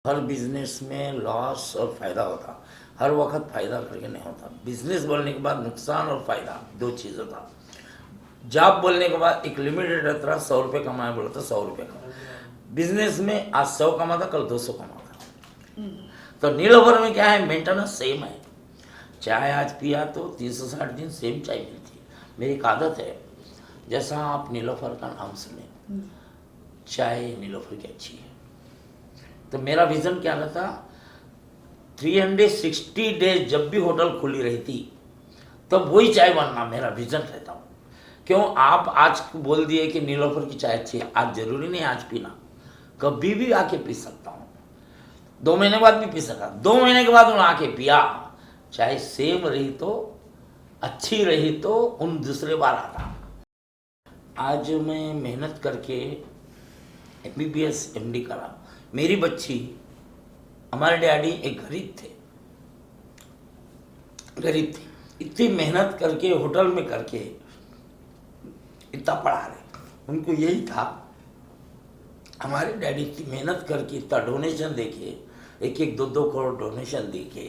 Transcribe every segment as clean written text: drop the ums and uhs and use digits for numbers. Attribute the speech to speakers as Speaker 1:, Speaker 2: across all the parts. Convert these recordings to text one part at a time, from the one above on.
Speaker 1: हर business में loss और फायदा होता। हर वक्त फायदा करके नहीं होता। बिजनेस बोलने के बाद नुकसान और फायदा दो चीज़ होता। जॉब बोलने के बाद एक लिमिटेड रहता है, 100 रुपये कमाए बोला तो 100 रुपये का। बिजनेस में आज 100 कमाता, कल 200 कमाता। तो नीलोफर में क्या है, मेंटेनेंस सेम है। चाय आज पिया तो 360 दिन सेम चाय मिलती है। मेरी एक आदत है, जैसा आप नीलोफर का नाम सुने, चाय नीलोफर की अच्छी है। तो मेरा विज़न क्या रहता, 360 डेज जब भी होटल खुली रहती तब वही चाय बनना मेरा विज़न रहता हूँ। क्यों, आप आज बोल दिए कि नीलोफर की चाय अच्छी है, आज ज़रूरी नहीं आज पीना, कभी भी आके पी सकता हूँ। 2 महीने बाद भी पी सका, 2 महीने के बाद उन्हें आके पिया, चाय सेम रही तो, अच्छी रही तो उन दूसरे बार आता। आज मैं मेहनत करके MBBS MD करा। मेरी बच्ची, हमारे डैडी एक गरीब थे, इतनी मेहनत करके होटल में करके इतना पढ़ा रहे। उनको यही था, हमारे डैडी की मेहनत करके इतना डोनेशन देके, 1-1 2-2 करोड़ डोनेशन देके,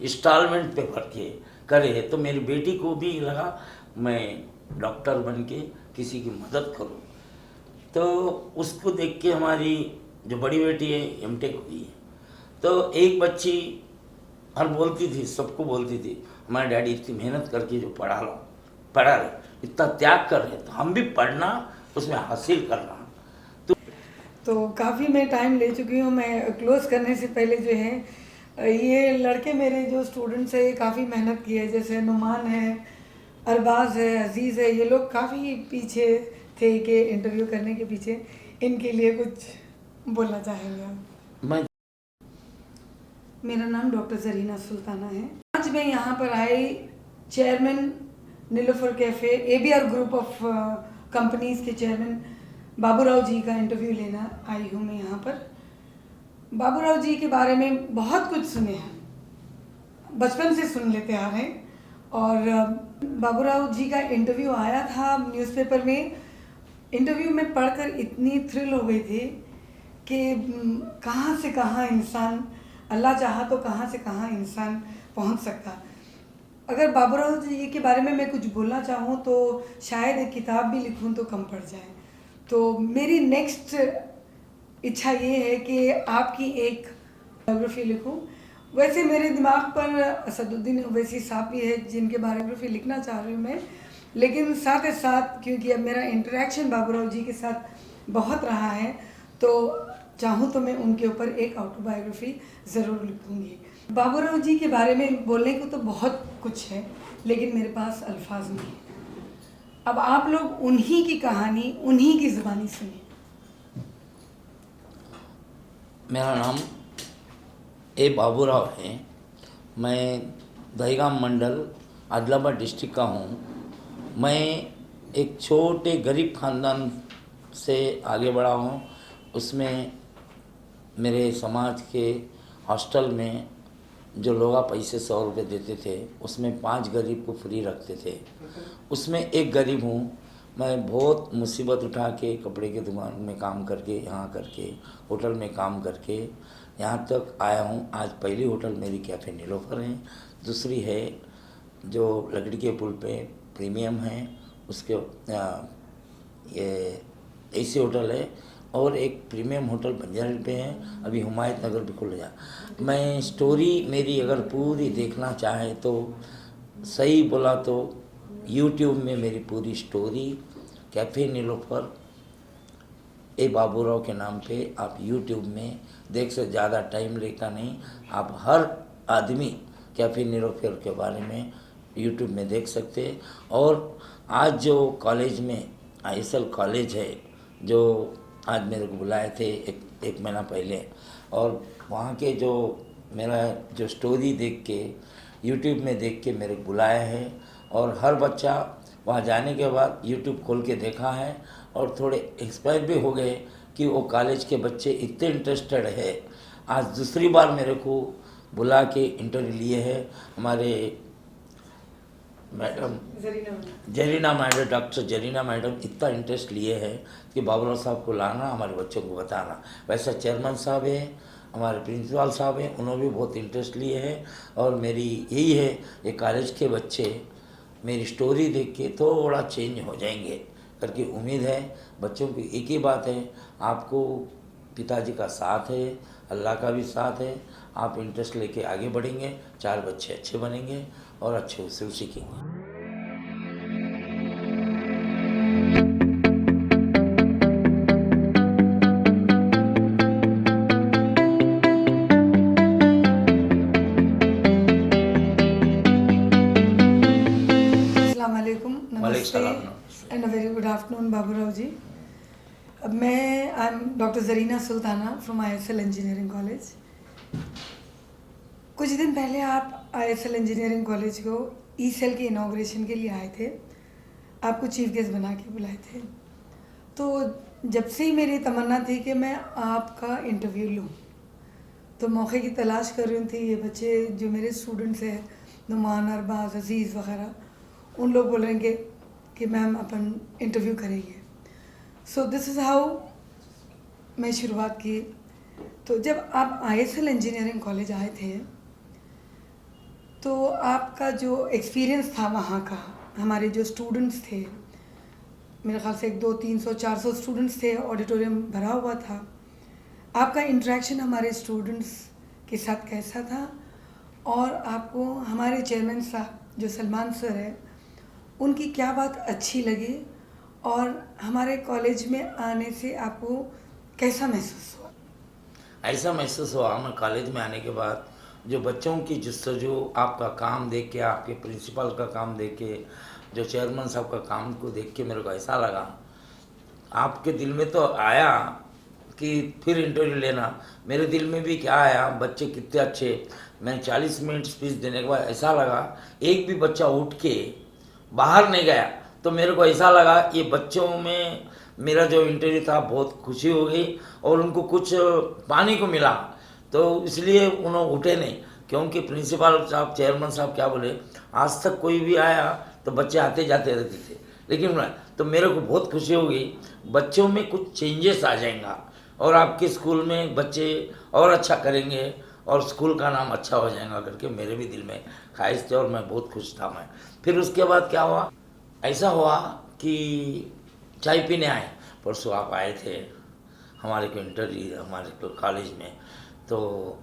Speaker 1: इंस्टॉलमेंट पे भर के करे, तो मेरी बेटी को भी लगा मैं डॉक्टर बन के किसी की मदद करूं। तो उसको देख के हमारी जो बड़ी बेटी है MTech हुई है। तो एक बच्ची हर बोलती थी, सबको बोलती थी, हमारे डैडी इतनी मेहनत करके जो पढ़ा रहे, इतना त्याग कर रहे, तो हम भी पढ़ना, उसमें हासिल करना।
Speaker 2: तो काफ़ी मैं टाइम ले चुकी हूँ। मैं क्लोज़ करने से पहले जो है, ये लड़के मेरे जो स्टूडेंट्स हैं, ये काफ़ी मेहनत की है। जैसे नुमान है, अरबाज है, अजीज़ है, ये लोग काफ़ी पीछे थे कि इंटरव्यू करने के पीछे। इनके लिए कुछ बोलना चाहेंगे हम?
Speaker 1: मैं
Speaker 2: मेरा नाम डॉक्टर जरीना सुल्ताना है। आज मैं यहाँ पर आई, chairman Nilofer cafe, ABR group of companies के चेयरमैन बाबूराव जी का इंटरव्यू लेना आई हूँ मैं यहाँ पर। बाबूराव जी के बारे में बहुत कुछ सुने हैं, बचपन से सुन लेते आ रहे हैं। और बाबूराव जी का इंटरव्यू आया था न्यूज़पेपर में। इंटरव्यू में पढ़कर इतनी थ्रिल हो गई थी कि कहाँ से कहाँ इंसान, अल्लाह चाहा तो कहाँ से कहाँ इंसान पहुँच सकता। अगर बाबूराव जी के बारे में मैं कुछ बोलना चाहूँ तो शायद एक किताब भी लिखूँ तो कम पड़ जाए। तो मेरी नेक्स्ट इच्छा ये है कि आपकी एक बायोग्राफी लिखूं। वैसे मेरे दिमाग पर असदुद्दीन ओवैसी साहब भी है जिनके बायोग्राफी लिखना चाह रही हूँ मैं, लेकिन साथ ही साथ क्योंकि अब मेरा इंटरेक्शन बाबूराव जी के साथ बहुत रहा है, तो चाहूँ तो मैं उनके ऊपर एक ऑटोबायोग्राफी ज़रूर लिखूँगी। बाबूराव जी के बारे में बोलने को तो बहुत कुछ है, लेकिन मेरे पास अल्फाज नहीं है। अब आप लोग उन्हीं की कहानी, उन्हीं की ज़ुबानी सुनिए।
Speaker 1: मेरा नाम A बाबूराव है। मैं दहीगाम मंडल आदिलाबाद डिस्ट्रिक्ट का हूँ। मैं एक छोटे गरीब ख़ानदान से आगे बढ़ा हूँ। उसमें मेरे समाज के हॉस्टल में जो लोग पैसे 100 रुपये देते थे, उसमें 5 गरीब को फ्री रखते थे। उसमें एक गरीब हूँ। मैं बहुत मुसीबत उठा के कपड़े के दुकान में काम करके, यहाँ करके, होटल में काम करके यहाँ तक आया हूँ। आज पहली होटल मेरी कैफ़े नीलोफर है, दूसरी है जो लकड़ी के पुल पे प्रीमियम है, उसके ये AC होटल है, और एक प्रीमियम होटल बंजारा पे है, अभी हुमायूं नगर भी खुल गया। मैं स्टोरी मेरी अगर पूरी देखना चाहे तो, सही बोला तो YouTube में मेरी पूरी story cafe Nilofer A Baburao के नाम पे आप YouTube में देख सकते। ज़्यादा टाइम लेता नहीं, आप हर आदमी कैफ़े नीलोफर के बारे में YouTube में देख सकते। और आज जो कॉलेज में ISL कॉलेज है, जो आज मेरे को बुलाए थे एक महीना पहले, और वहाँ के जो मेरा जो स्टोरी देख के YouTube में देख के मेरे को बुलाया है, और हर बच्चा वहाँ जाने के बाद YouTube खोल के देखा है, और थोड़े एक्सपायर भी हो गए कि वो कॉलेज के बच्चे इतने इंटरेस्टेड है। आज दूसरी बार मेरे को बुला के इंटरव्यू लिए है हमारे madam Zarina madam, doctor Zarina madam इतना इंटरेस्ट लिए है कि बाबूराव साहब को लाना, हमारे बच्चों को बताना। वैसा चेयरमैन साहब है, हमारे प्रिंसिपल साहब हैं, उन्होंने भी बहुत इंटरेस्ट लिए हैं। और मेरी यही है, ये कॉलेज के बच्चे मेरी स्टोरी देख के थोड़ा चेंज हो जाएंगे करके उम्मीद है। बच्चों की एक ही बात है, आपको पिताजी का साथ है, अल्लाह का भी साथ है। आप इंटरेस्ट लेके आगे बढ़ेंगे, 4 बच्चे अच्छे बनेंगे और अच्छे उसूल सीखेंगे।
Speaker 2: अस्सलाम वालेकुम,
Speaker 1: वालेकुम
Speaker 2: नमस्ते
Speaker 1: सलाम, नमस्ते।
Speaker 2: And a very good afternoon Baburao ji. अब मैं I am doctor Zareena Sultana from ISL engineering college. कुछ दिन पहले आप आईएसएल इंजीनियरिंग कॉलेज को ई सेल के इनाग्रेशन के लिए आए थे, आपको चीफ गेस्ट बना के बुलाए थे। तो जब से ही मेरी तमन्ना थी कि मैं आपका इंटरव्यू लूँ, तो मौके की तलाश कर रही थी। ये बच्चे जो मेरे स्टूडेंट्स हैं, नुमान, अरबाज, अजीज़ वगैरह, उन लोग बोलेंगे कि मैम अपन इंटरव्यू करेंगे। सो दिस इज़ हाउ मैं शुरुआत की। तो जब आप आईएसएल इंजीनियरिंग कॉलेज आए थे, तो आपका जो एक्सपीरियंस था वहाँ का, हमारे जो स्टूडेंट्स थे, मेरे ख्याल से 200-300-400 स्टूडेंट्स थे, ऑडिटोरियम भरा हुआ था। आपका इंटरेक्शन हमारे स्टूडेंट्स के साथ कैसा था, और आपको हमारे चेयरमैन साहब जो सलमान सर है, उनकी क्या बात अच्छी लगी, और हमारे कॉलेज में आने से आपको कैसा महसूस हुआ?
Speaker 1: ऐसा महसूस हुआ मैं कॉलेज में आने के बाद, जो बच्चों की जस्तजू, आपका काम देख के, आपके प्रिंसिपल का काम देख के, जो चेयरमैन साहब का काम को देख के मेरे को ऐसा लगा, आपके दिल में तो आया कि फिर इंटरव्यू लेना। मेरे दिल में भी क्या आया, बच्चे कितने अच्छे। मैं 40 मिनट स्पीच देने के बाद ऐसा लगा, एक भी बच्चा उठ के बाहर नहीं गया। तो मेरे को ऐसा लगा ये बच्चों में मेरा जो इंटरव्यू था बहुत खुशी हो गई, और उनको कुछ पाने को मिला, तो इसलिए उन्होंने उठे नहीं। क्योंकि प्रिंसिपल साहब, चेयरमैन साहब क्या बोले, आज तक कोई भी आया तो बच्चे आते जाते रहते थे, लेकिन तो मेरे को बहुत खुशी हो गई, बच्चों में कुछ चेंजेस आ जाएगा और आपके स्कूल में बच्चे और अच्छा करेंगे और स्कूल का नाम अच्छा हो जाएगा करके मेरे भी दिल में ख्वाहिश थी, और मैं बहुत खुश था। मैं फिर उसके बाद क्या हुआ, ऐसा हुआ कि चाय पीने आए। परसों आप आए थे हमारे को इंटरव्यू हमारे कॉलेज में, तो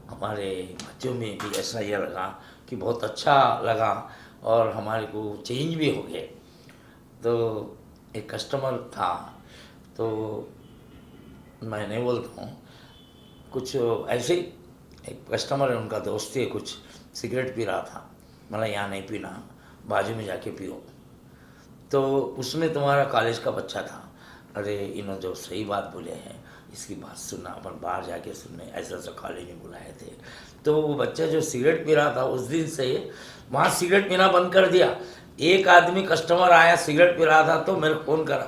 Speaker 1: हमारे बच्चों में भी ऐसा ये लगा कि बहुत अच्छा लगा और हमारे को चेंज भी हो गए। तो एक कस्टमर था, तो मैं नहीं बोलता हूँ, कुछ ऐसे ही एक कस्टमर है, उनका दोस्त है, कुछ सिगरेट पी रहा था। मतलब यहाँ नहीं पीना, बाजू में जाके पियो। तो उसमें तुम्हारा कॉलेज का बच्चा था। अरे इन्होंने जो सही बात बोले हैं, इसकी बात सुनना, अपन बाहर जाके सुनने, ऐसा ऐसा कॉलेज में बुलाए थे। तो वो बच्चा जो सिगरेट पी रहा था, उस दिन से वहाँ सिगरेट पीना बंद कर दिया। एक आदमी कस्टमर आया, सिगरेट पी रहा था, तो मेरे को फ़ोन करा,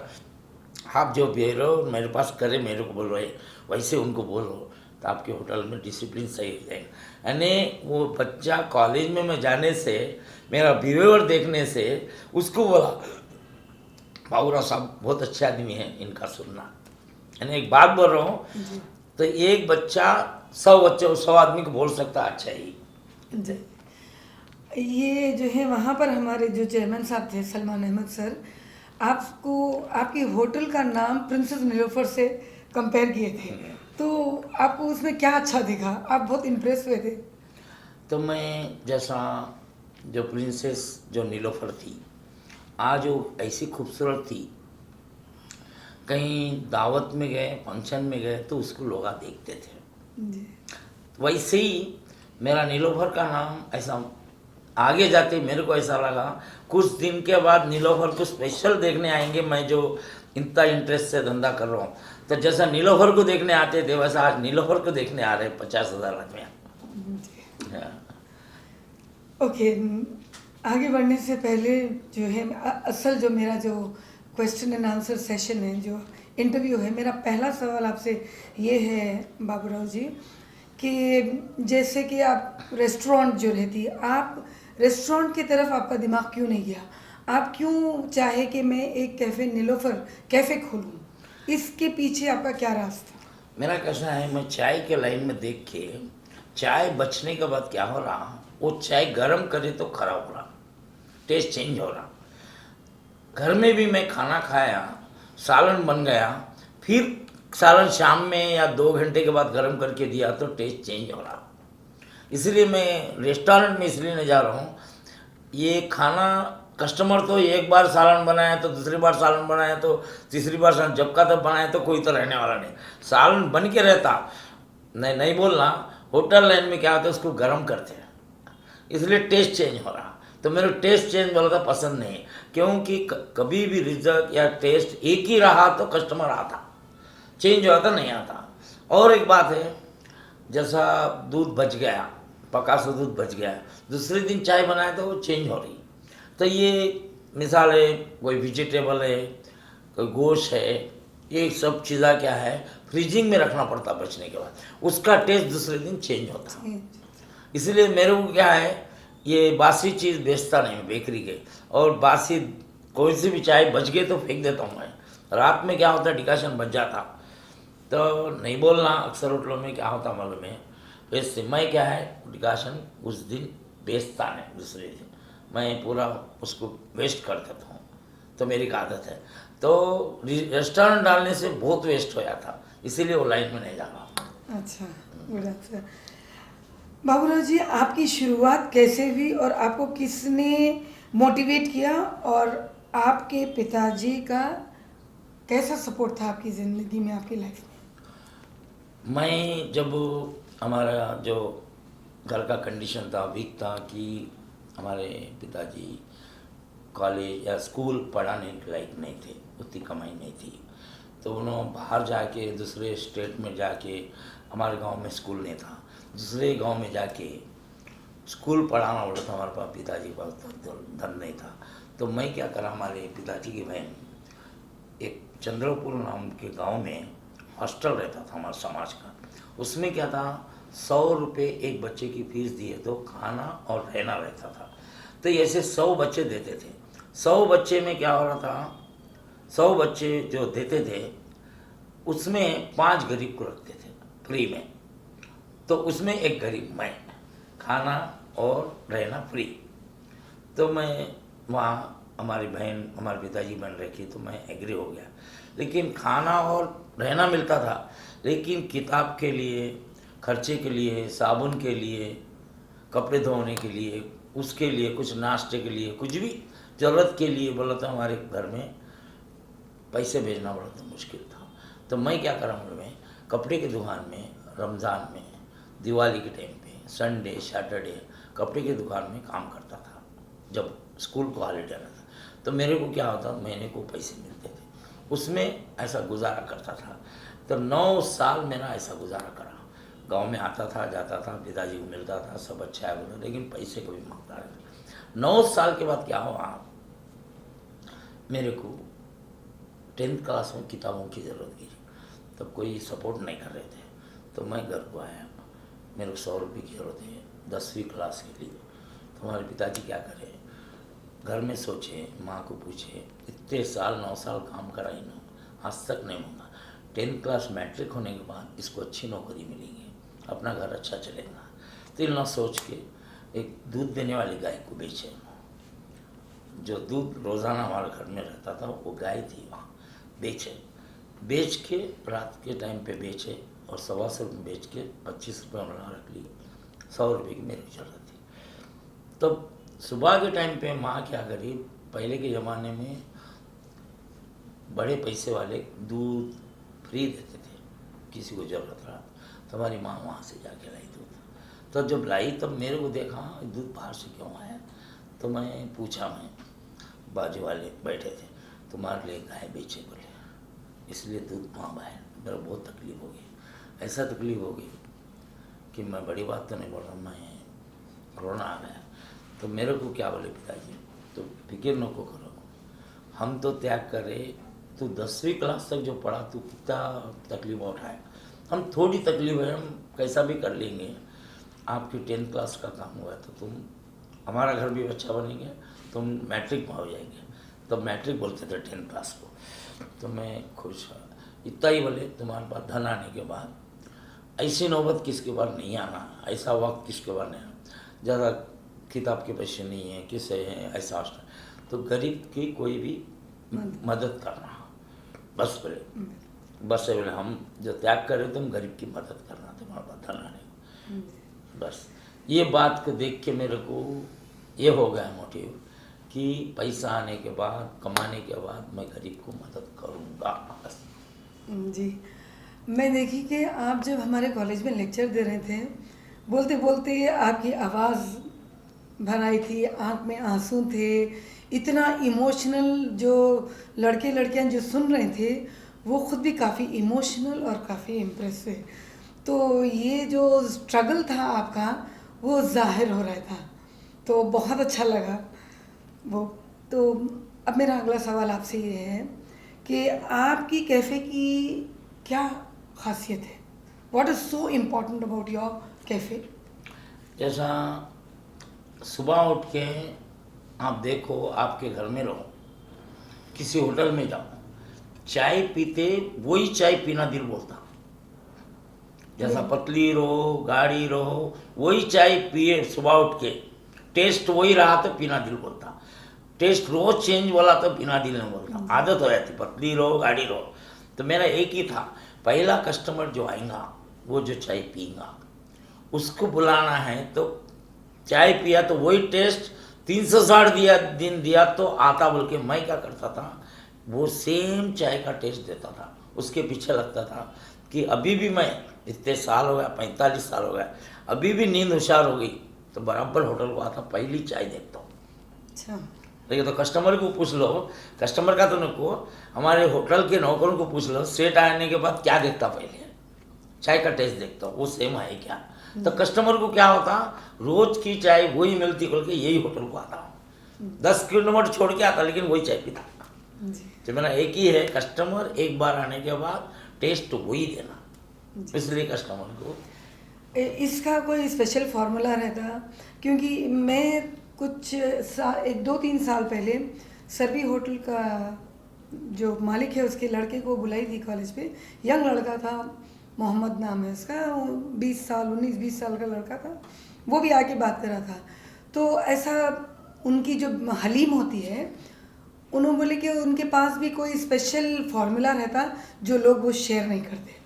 Speaker 1: आप जो पी रहे हो मेरे पास करे, मेरे को बोल रहे वैसे उनको बोलो, तो आपके होटल में डिसिप्लिन सही हो जाएगा। यानी वो बच्चा कॉलेज में मैं जाने से, मेरा बिहेवियर देखने से उसको बोला, बाबूराव साहब बहुत अच्छे आदमी हैं, इनका सुनना। यानी एक बात बोल रहा हूँ, तो एक बच्चा 100 आदमी को बोल सकता अच्छा ही।
Speaker 2: जी, ये जो है वहाँ पर हमारे जो चेयरमैन साहब थे सलमान अहमद सर, आपको आपकी होटल का नाम प्रिंसेस नीलोफर से कंपेयर किए थे, तो आपको उसमें क्या अच्छा दिखा? आप बहुत इम्प्रेस हुए थे?
Speaker 1: तो मैं जैसा जो प्रिंसेस जो नीलोफर थी, आज वो ऐसी खूबसूरत थी, कहीं दावत में गए, फंक्शन में गए तो उसको लोग देखते थे।
Speaker 2: जी,
Speaker 1: वैसे ही मेरा नीलोफर का नाम ऐसा आगे जाते मेरे को ऐसा लगा, कुछ दिन के बाद नीलोफर को स्पेशल देखने आएंगे। मैं जो इतना इंटरेस्ट से धंधा कर रहा हूँ, तो जैसा नीलोफर को देखने आते थे, वैसा आज नीलोफर को देखने आ रहे 50,000 आदमी।
Speaker 2: ओके, आगे बढ़ने से पहले जो है असल जो मेरा जो क्वेश्चन एंड आंसर सेशन है, जो इंटरव्यू है, मेरा पहला सवाल आपसे ये है बाबूराव जी, कि जैसे कि आप रेस्टोरेंट जो रहती है, आप रेस्टोरेंट की तरफ आपका दिमाग क्यों नहीं गया? आप क्यों चाहे कि मैं एक कैफ़े नीलोफर कैफ़े खोलूँ? इसके पीछे आपका क्या राज था?
Speaker 1: मेरा कैसा है, मैं चाय के लाइन में देख के चाय बचने के बाद क्या हो रहा, वो चाय गर्म करे तो खराब हो रहा, टेस्ट चेंज हो रहा। घर में भी मैं खाना खाया, सालन बन गया, फिर सालन शाम में या 2 घंटे के बाद गर्म करके दिया तो टेस्ट चेंज हो रहा। इसलिए मैं रेस्टोरेंट में इसलिए नहीं जा रहा हूँ, ये खाना कस्टमर तो एक बार सालन बनाया तो दूसरी बार सालन बनाया तो तीसरी बार सालन, जब का तब बनाया तो कोई तो रहने वाला नहीं। सालन बन के रहता, नहीं बोलना, होटल लाइन में क्या होता है उसको गर्म करते हैं, इसलिए टेस्ट चेंज हो रहा। तो मेरे टेस्ट चेंज वाला तो पसंद नहीं, क्योंकि कभी भी रिजल्ट या टेस्ट एक ही रहा तो कस्टमर आता, चेंज होता नहीं आता। और एक बात है, जैसा दूध बच गया, पका सा दूध बच गया, दूसरे दिन चाय बनाए तो वो चेंज हो रही। तो ये मिसाल है, कोई वेजिटेबल है, कोई गोश्त है, ये सब चीज़ा क्या है फ्रीजिंग में रखना पड़ता बचने के बाद, उसका टेस्ट दूसरे दिन चेंज होता। इसलिए मेरे को क्या है, ये बासी चीज़ बेचता नहीं मैं बेकरी के, और बासी कोई सी भी चाय बच गए तो फेंक देता हूँ मैं। रात में क्या होता है डिकाशन बच जाता, तो नहीं बोलना, अक्सर होटलों में क्या होता मालूम है, वैसे मैं क्या है डिकाशन उस दिन बेचता नहीं, दूसरे दिन मैं पूरा उसको वेस्ट कर देता हूँ, तो मेरी एक आदत है। तो रेस्टोरेंट डालने से बहुत वेस्ट होया था, इसीलिए वो लाइन में नहीं जा रहा।
Speaker 2: अच्छा, गुड आंसर। बाबूराव जी, आपकी शुरुआत कैसे हुई और आपको किसने मोटिवेट किया, और आपके पिताजी का कैसा सपोर्ट था आपकी ज़िंदगी में, आपकी लाइफ में?
Speaker 1: मैं जब हमारा जो घर का कंडीशन था वीक था कि हमारे पिताजी कॉलेज या स्कूल पढ़ाने के लायक नहीं थे, उतनी कमाई नहीं थी, तो उन्होंने बाहर जाके दूसरे स्टेट में जाके, हमारे गांव में स्कूल नहीं था, दूसरे गांव में जाके स्कूल पढ़ाना पड़ा था। हमारे पास पिताजी के पास धन नहीं था, तो मैं क्या करा, हमारे पिताजी की बहन एक चंद्रपुर नाम के गांव में हॉस्टल रहता था हमारे समाज का, उसमें क्या था 100 रुपये एक बच्चे की फीस दिए तो खाना और रहना रहता था। तो ऐसे 100 बच्चे देते थे, 100 बच्चे में क्या हो रहा था, 100 बच्चे जो देते थे उसमें 5 गरीब को रखते थे फ्री में, तो उसमें एक गरीब मैं, खाना और रहना फ्री। तो मैं वहाँ, हमारी बहन हमारे पिताजी बन रही थी तो मैं एग्री हो गया, लेकिन खाना और रहना मिलता था, लेकिन किताब के लिए, खर्चे के लिए, साबुन के लिए, कपड़े धोने के लिए, उसके लिए कुछ नाश्ते के लिए, कुछ भी ज़रूरत के लिए बोला तो हमारे घर में पैसे भेजना बड़ा तो मुश्किल था। तो मैं क्या करा, मैं कपड़े की दुकान में रमज़ान में, दिवाली के टाइम पे, संडे सैटरडे कपड़े की दुकान में काम करता था जब स्कूल को हॉलीडे रहता था। तो मेरे को क्या होता, महीने को पैसे मिलते थे, उसमें ऐसा गुजारा करता था। तो 9 साल मेरा ऐसा गुजारा करा, गांव में आता था जाता था, पिताजी को मिलता था, सब अच्छा है बोला, लेकिन पैसे कभी मांगता नहीं। 9 साल के बाद क्या हुआ, मेरे को 10th क्लास में किताबों की ज़रूरत गिरी, तब कोई सपोर्ट नहीं कर रहे थे, तो मैं घर को आया, मेरे को 100 रुपये की ज़रूरत है 10वीं क्लास के लिए। तो हमारे पिताजी क्या करें, घर में सोचे, माँ को पूछे, इतने साल 9 साल काम करा इन्होंने, आज तक नहीं होगा, 10th क्लास मैट्रिक होने के बाद इसको अच्छी नौकरी मिलेगी, अपना घर अच्छा चलेगा। तो इन सोच के एक दूध देने वाली गाय को बेचे, जो दूध रोज़ाना हमारे घर में रहता था वो गाय थी, वहाँ बेच के रात के टाइम पे बेचे, और 125 रुपये बेच के 25 रुपये उन्होंने रख ली, 100 रुपये की मेरी जरूरत थी। तब सुबह के टाइम पे माँ क्या करी, पहले के ज़माने में बड़े पैसे वाले दूध फ्री देते थे, किसी को ज़रूरत रहा तो हमारी माँ वहाँ से जाके लाई दूध। तो जब लाई तब मेरे को देखा दूध बाहर से क्यों आया, तो मैं पूछा, मैं बाजू वाले बैठे थे, तुम्हारे लिए गाय बेचे बोले, इसलिए दूध वहाँ बाहर। मेरा बहुत तकलीफ हो गई, ऐसा तकलीफ हो गई कि मैं बड़ी बात तो नहीं बोल रहा, मैं कोरोना आ गया। तो मेरे को क्या बोले पिताजी, तो फिक्र न को करो, हम तो त्याग करे, तू 10वीं क्लास तक जो पढ़ा तू कितना तकलीफ उठाए, हम थोड़ी तकलीफ है हम कैसा भी कर लेंगे, आपकी 10th क्लास का काम हुआ तो तुम हमारा घर भी अच्छा बनेंगे, तुम मैट्रिक में हो जाएंगे। तो मैट्रिक बोलते थे 10th क्लास को, तो मैं खुश इतना ही बोले तुम्हारे पास धन आने के बाद ऐसी नौबत किसके पास नहीं आना, ऐसा वक्त किसके पास नहीं आना, ज़्यादा किताब के पैसे नहीं है, किसे है ऐसा तो गरीब की कोई भी मदद करना, बस बोले बस बोले हम जो त्याग करें तुम गरीब की मदद करना, तुम्हारे पास धन आने को। बस ये बात को देख के मेरे को ये हो गया मोटिव कि पैसा आने के बाद, कमाने के बाद मैं गरीब को मदद करूँगा बस।
Speaker 2: जी, मैं देखी कि आप जब हमारे कॉलेज में लेक्चर दे रहे थे, बोलते बोलते आपकी आवाज़ भर आई थी, आँख में आंसू थे, इतना इमोशनल, जो लड़के लड़कियां जो सुन रहे थे वो खुद भी काफ़ी इमोशनल और काफ़ी इम्प्रेस हुए। तो ये जो स्ट्रगल था आपका वो जाहिर हो रहा था, तो बहुत अच्छा लगा वो। तो अब मेरा अगला सवाल आपसे ये है कि आपकी कैफ़े की क्या खासियत है? What is so important about your cafe?
Speaker 1: जैसा सुबह उठ के आप देखो, आपके घर में रहो, किसी होटल में जाओ, चाय पीते वही चाय पीना दिल बोलता, जैसा पतली रहो, गाढ़ी रहो, वही चाय पिए सुबह उठ के, टेस्ट वही रहा तो पीना दिल बोलता, टेस्ट रोज चेंज वाला तो पीना दिल नहीं बोलता, आदत हो जाती, पतली रहो गाढ़ी रहो। तो मेरा एक ही था, पहला कस्टमर जो आएगा वो जो चाय पिएगा उसको बुलाना है, तो चाय पिया तो वही टेस्ट 360 दिन दिया तो आता, बोल के मैं क्या करता था, वो सेम चाय का टेस्ट देता था, उसके पीछे लगता था कि अभी भी मैं इतने साल हो गया, 45 साल हो गया, अभी भी नींद होशियार हो गई तो बराबर होटल को आता, पहली चाय देखता हूँ।
Speaker 2: अच्छा,
Speaker 1: देखिए तो कस्टमर को पूछ लो, कस्टमर का तो नको, हमारे होटल के नौकरों को पूछ लो, सेट आने के बाद क्या देखता, पहले चाय का टेस्ट देखता हूँ वो सेम है क्या। तो कस्टमर को क्या होता, रोज की चाय वही मिलती बोल के यही होटल को आता हूँ, 10 किलोमीटर छोड़ के आता लेकिन वही चाय पीता। तो मेरा एक ही है, कस्टमर एक बार आने के बाद टेस्ट वही देना, इसलिए कस्टमर को।
Speaker 2: इसका कोई स्पेशल फार्मूला रहता? क्योंकि मैं कुछ 2-3 साल पहले सरवी होटल का जो मालिक है उसके लड़के को बुलाई थी कॉलेज पे, यंग लड़का था, मोहम्मद नाम है उसका, 19-20 साल का लड़का था, वो भी आके बात कर रहा था। तो ऐसा उनकी जो हलीम होती है, उन्होंने बोले कि उनके पास भी कोई स्पेशल फार्मूला रहता जो लोग वो शेयर नहीं करते।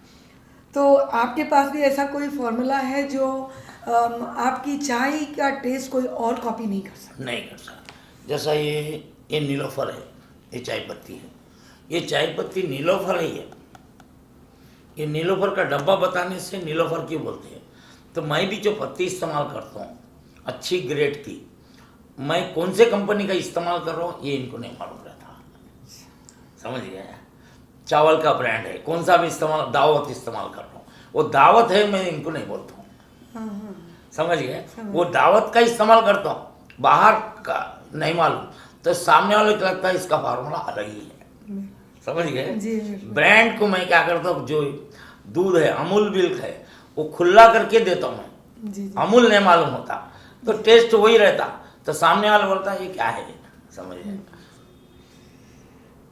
Speaker 2: तो आपके पास भी ऐसा कोई फार्मूला है जो आपकी चाय का टेस्ट कोई और कॉपी नहीं कर सकता?
Speaker 1: नहीं कर सकता। जैसा ये नीलोफर है, ये चाय पत्ती है, ये चाय पत्ती नीलोफर ही है, ये नीलोफर का डब्बा बताने से नीलोफर क्यों बोलते हैं। तो मैं भी जो पत्ती इस्तेमाल करता हूँ अच्छी ग्रेड की, मैं कौन से कंपनी का इस्तेमाल कर रहा हूँ ये इनको नहीं मालूम रहता, समझ गए। चावल का ब्रांड है, कौन सा भी इस्तेमाल, दावत इस्तेमाल कर रहा हूँ, वो दावत है मैं इनको नहीं बोलता हूँ, समझ गए। वो दावत का इस्तेमाल करता हूँ, बाहर का नहीं मालूम, तो सामने वाले को लगता है इसका फार्मूला अलग ही है, समझ गए। ब्रांड को मैं क्या करता हूँ, जो दूध है अमूल मिल्क है वो खुला करके देता हूँ मैं, अमूल नहीं मालूम होता तो टेस्ट वही रहता, तो सामने वाला बोलता है ये क्या है, समझ गए।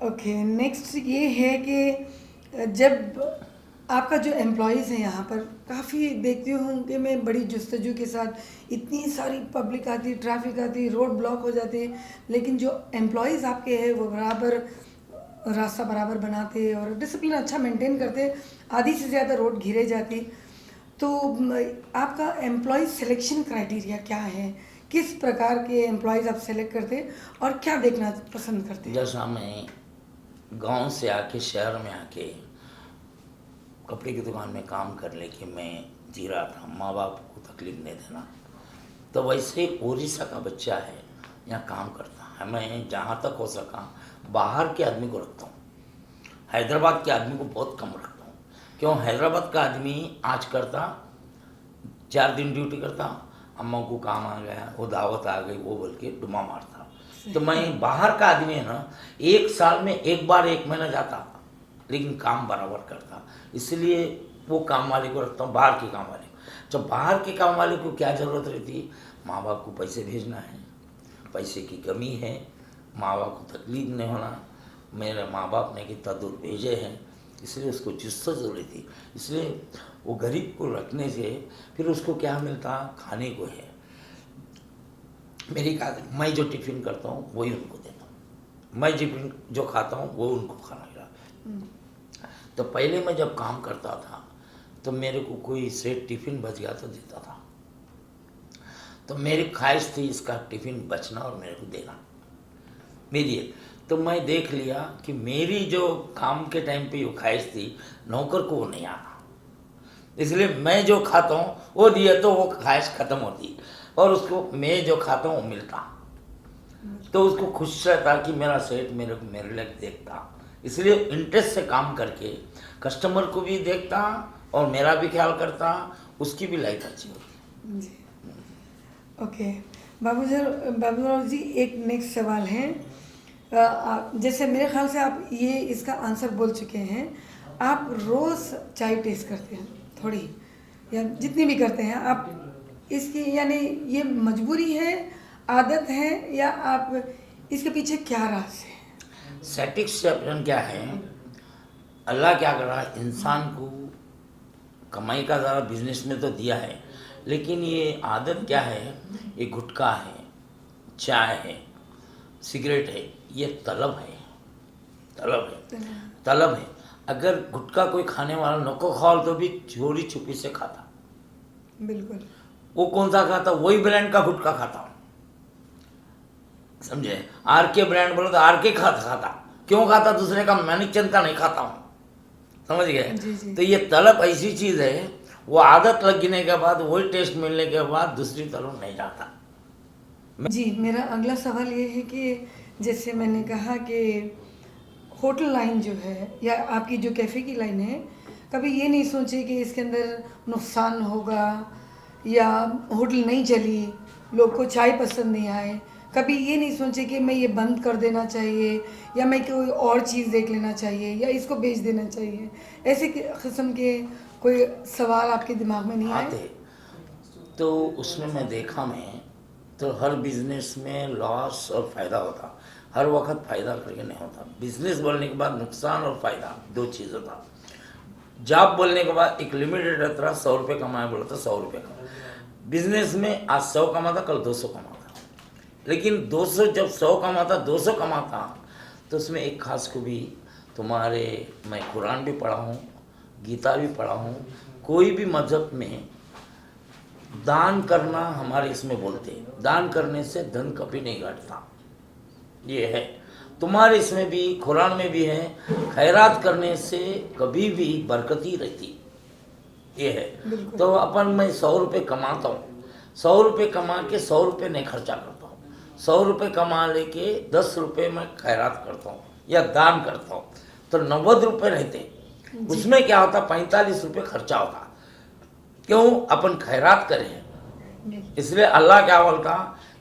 Speaker 2: ओके, नेक्स्ट ये है कि जब आपका जो एम्प्लॉयज़ हैं यहाँ पर, काफ़ी देखती हूँ कि मैं बड़ी जुस्तजू के साथ, इतनी सारी पब्लिक आती, ट्रैफिक आती, रोड ब्लॉक हो जाते हैं, लेकिन जो एम्प्लॉयज़ आपके हैं वो बराबर रास्ता बराबर बनाते और डिसिप्लिन अच्छा मेंटेन करते, आधी से ज़्यादा रोड घिरे जाती। तो आपका एम्प्लॉय सिलेक्शन क्राइटेरिया क्या है? किस प्रकार के एम्प्लॉयज़ आप सेलेक्ट करते और क्या देखना पसंद करते?
Speaker 1: जैसा मैं गांव से आके शहर में आके कपड़े की दुकान में काम कर लेके मैं जी रहा था, माँ बाप को तकलीफ नहीं देना, तो वैसे उड़ीसा का बच्चा है यहाँ काम करता है, मैं जहाँ तक हो सका बाहर के आदमी को रखता हूँ, हैदराबाद के आदमी को बहुत कम रखता हूँ। क्यों? हैदराबाद का आदमी आज करता 4 दिन ड्यूटी करता, अम्मा को काम आ गया, वो दावत आ गई, वो बोल के डुमा मारता। तो मैं बाहर का आदमी है ना, 1 साल में 1 बार 1 महीना जाता लेकिन काम बराबर करता, इसलिए वो काम वाले को रखता हूँ, बाहर के काम वाले को। जब बाहर के काम वाले को क्या ज़रूरत रहती, माँ बाप को पैसे भेजना है, पैसे की कमी है, माँ बाप को तकलीफ नहीं होना, मेरे माँ बाप ने कितना दूर भेजे हैं, इसलिए उसको जुस्सा ज़रूरी थी। इसलिए वो गरीब को रखने से फिर उसको क्या मिलता, खाने को है। मेरी आदत, मैं जो टिफ़िन करता हूँ वही उनको देता हूँ, मैं टिफ़िन जो खाता हूँ वो उनको खाना खिलाता। तो पहले मैं जब काम करता था तो मेरे को कोई सेट टिफ़िन बच गया तो देता था, तो मेरी ख्वाहिश थी इसका टिफ़िन बचना और मेरे को देना, मेरी है। तो मैं देख लिया कि मेरी जो काम के टाइम पे वो ख्वाहिश थी, नौकर को वो नहीं आना, इसलिए मैं जो खाता हूँ वो दिया तो वो ख्वाहिश ख़त्म होती और उसको मैं जो खाता हूँ वो मिलता, तो उसको खुश रहता कि मेरा सेठ मेरे लिए देखता। इसलिए इंटरेस्ट से काम करके कस्टमर को भी देखता और मेरा भी ख्याल करता, उसकी भी लाइफ अच्छी होती।
Speaker 2: जी, ओके। बाबूराव जी, एक नेक्स्ट सवाल है। जैसे मेरे ख्याल से आप ये इसका आंसर बोल चुके हैं, आप रोज़ चाय टेस्ट करते हैं थोड़ी, या जितनी भी करते हैं आप, इसकी यानी ये मजबूरी है, आदत है, या आप इसके पीछे क्या राज है?
Speaker 1: सेटिस्फैक्शन क्या है, अल्लाह क्या कर रहा है, इंसान को कमाई का ज़रा बिजनेस में तो दिया है, लेकिन ये आदत क्या है, ये गुटखा है, चाय है, सिगरेट है, ये तलब है, तलब है। अगर गुटखा कोई खाने वाला नको खाओ तो भी चोरी छुपी से खाता,
Speaker 2: बिल्कुल।
Speaker 1: वो कौन सा खाता, वही ब्रांड का गुटखा खाता हूँ, समझे। आर के ब्रांड बोलो तो आर के खाता, क्यों खाता, दूसरे का मैनिकचंद का नहीं खाता हूँ, समझ गए। तो ये तलब ऐसी चीज़ है, वो आदत लगने के बाद, वही टेस्ट मिलने के बाद दूसरी तरफ नहीं जाता।
Speaker 2: जी, मेरा अगला सवाल ये है कि जैसे मैंने कहा कि होटल लाइन जो है या आपकी जो कैफ़े की लाइन है, कभी ये नहीं सोचे कि इसके अंदर नुकसान होगा या होटल नहीं चली, लोग को चाय पसंद नहीं आए, कभी ये नहीं सोचे कि मैं ये बंद कर देना चाहिए या मैं कोई और चीज़ देख लेना चाहिए या इसको बेच देना चाहिए, ऐसे किस्म के कोई सवाल आपके दिमाग में नहीं आए?
Speaker 1: तो उसमें मैं देखा, मैं तो हर बिजनेस में लॉस और फ़ायदा होता, हर वक्त फ़ायदा करके नहीं होता। बिजनेस बोलने के बाद नुकसान और फ़ायदा दो चीज़ होता। जॉब बोलने के बाद एक लिमिटेड रहता, 100 रुपये कमाए बोला तो 100 रुपये कमा, बिजनेस में आज 100 कमाता कल 200 कमाता, लेकिन 200 जब 100 कमाता 200 कमाता तो उसमें एक खास को भी तुम्हारे, मैं कुरान भी पढ़ा हूँ, गीता भी पढ़ा हूँ, कोई भी मजहब में दान करना हमारे इसमें बोलते हैं, दान करने से धन कभी नहीं घटता, ये है तुम्हारे इसमें भी, कुरान में भी है, खैरात करने से कभी भी बरकती रहती, ये है। तो अपन मैं 100 रुपये कमाता हूँ, 100 रुपये कमा के 100 रुपये नहीं खर्चा करता हूँ, 100 रुपये कमा लेके 10 रुपये मैं खैरात करता हूँ या दान करता हूँ, तो 90 रुपये रहते, उसमें क्या होता, 45 रुपये खर्चा होता, क्यों, अपन खैरात करें। इसलिए अल्लाह क्या बोलता,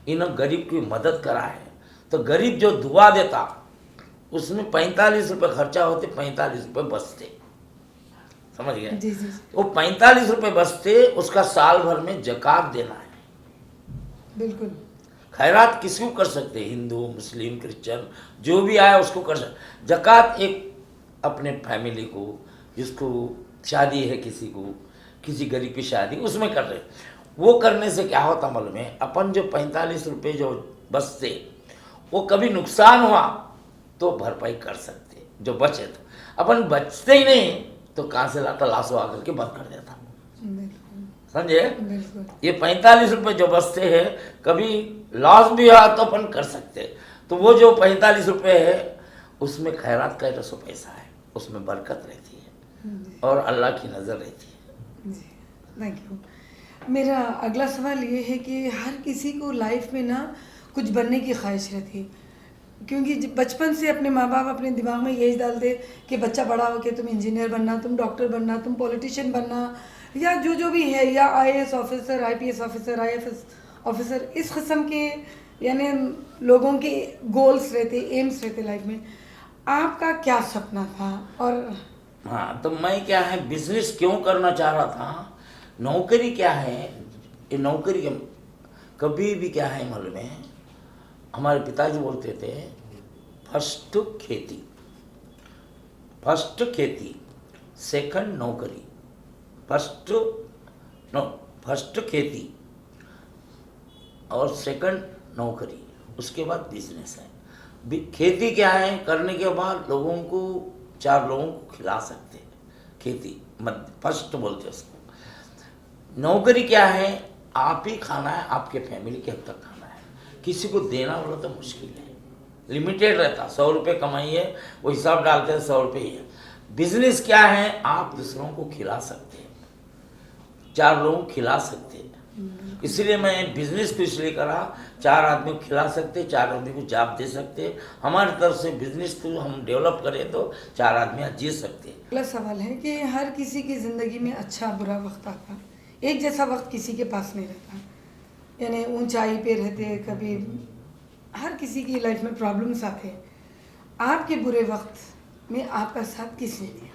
Speaker 1: इन गरीब की मदद करा है, तो गरीब जो दुआ देता उसमें 45 रुपये खर्चा होते, 45 रुपये बचते, समझ गए। वो 45 रुपये बचते, उसका साल भर में जकात देना है।
Speaker 2: बिल्कुल।
Speaker 1: खैरात किसको कर सकते, हिंदू, मुस्लिम, क्रिश्चियन, जो भी आया उसको कर सकते। जकात एक अपने फैमिली को, जिसको शादी है, किसी गरीब की शादी, उसमें कर रहे, वो करने से क्या होता मालूम है, अपन जो 45 रुपये जो बचते, वो कभी नुकसान हुआ तो भरपाई कर सकते, जो बचे तो, अपन बचते ही नहीं तो कहाँ से लाता, लाशो आकर के बंद कर देता, समझे। ये 45 रुपये जो बचते हैं, कभी लॉस भी हुआ तो अपन कर सकते, तो वो जो 45 रुपये है उसमें खैरात का 100 पैसा है, उसमें बरकत रहती है और अल्लाह की नज़र रहती है।
Speaker 2: जी, थैंक यू। मेरा अगला सवाल ये है कि हर किसी को लाइफ में ना कुछ बनने की ख्वाहिश रहती है, क्योंकि बचपन से अपने माँ बाप अपने दिमाग में यही डालते कि बच्चा बड़ा हो के तुम इंजीनियर बनना, तुम डॉक्टर बनना, तुम पॉलिटिशियन बनना, या जो भी है, या IAS officer, IPS officer, IFS officer, इस किस्म के यानी लोगों के गोल्स रहते, एम्स रहते लाइफ में। आपका क्या सपना था? और
Speaker 1: हाँ, तो मैं क्या है, बिजनेस क्यों करना चाह रहा था, नौकरी क्या है, ये नौकरी कभी भी क्या है मालूम है, हमारे पिताजी बोलते थे फर्स्ट खेती, सेकंड नौकरी, फर्स्ट खेती और सेकंड नौकरी, उसके बाद बिजनेस है। खेती क्या है, करने के बाद लोगों को 4 लोगों को खिला सकते हैं, खेती मत फर्स्ट बोलते हैं उसको। नौकरी क्या है, आप ही खाना है, आपके फैमिली के हद तक खाना है, किसी को देना बोला तो मुश्किल है, लिमिटेड रहता। 100 रुपये कमाइए, वो हिसाब डालते हैं 100 रुपये ही है। बिजनेस क्या है, आप दूसरों को खिला सकते हैं, 4 लोगों को खिला सकते हैं। इसलिए मैं बिजनेस को इसलिए करा, 4 आदमी को खिला सकते, 4 आदमी को जॉब दे सकते। हमारी तरफ से बिजनेस को हम डेवलप करें तो 4 आदमी जी सकते हैं।
Speaker 2: अगला सवाल है कि हर किसी की ज़िंदगी में अच्छा बुरा वक्त आता, एक जैसा वक्त किसी के पास नहीं रहता, यानी ऊंचाई पे रहते, कभी हर किसी की लाइफ में प्रॉब्लम्स आते हैं। आपके बुरे वक्त में आपका साथ किसने दिया?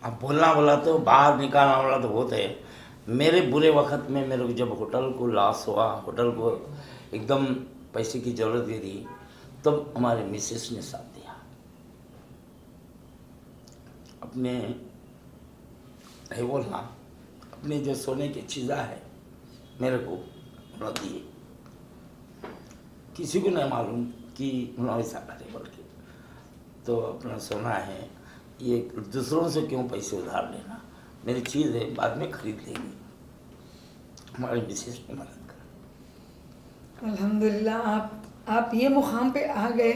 Speaker 1: अब बोला तो बाहर निकालना वाला तो बहुत है। मेरे बुरे वक्त में मेरे को जब होटल को लॉस हुआ, होटल को एकदम पैसे की ज़रूरत भी थी, तब हमारे मिसेस ने साथ दिया। अपने है बोलना, अपने जो सोने की चीज़ा है मेरे को उन्होंने दिए। किसी को नहीं मालूम कि उन्होंने ऐसा करे बोल के। तो अपना सोना है, ये दूसरों से क्यों पैसे उधार लेना, मेरी चीज़ है, बाद में खरीद लेंगे। हमारे मिसेस ने मदद करा।
Speaker 2: अल्हम्दुलिल्लाह आप ये मुकाम पे आ गए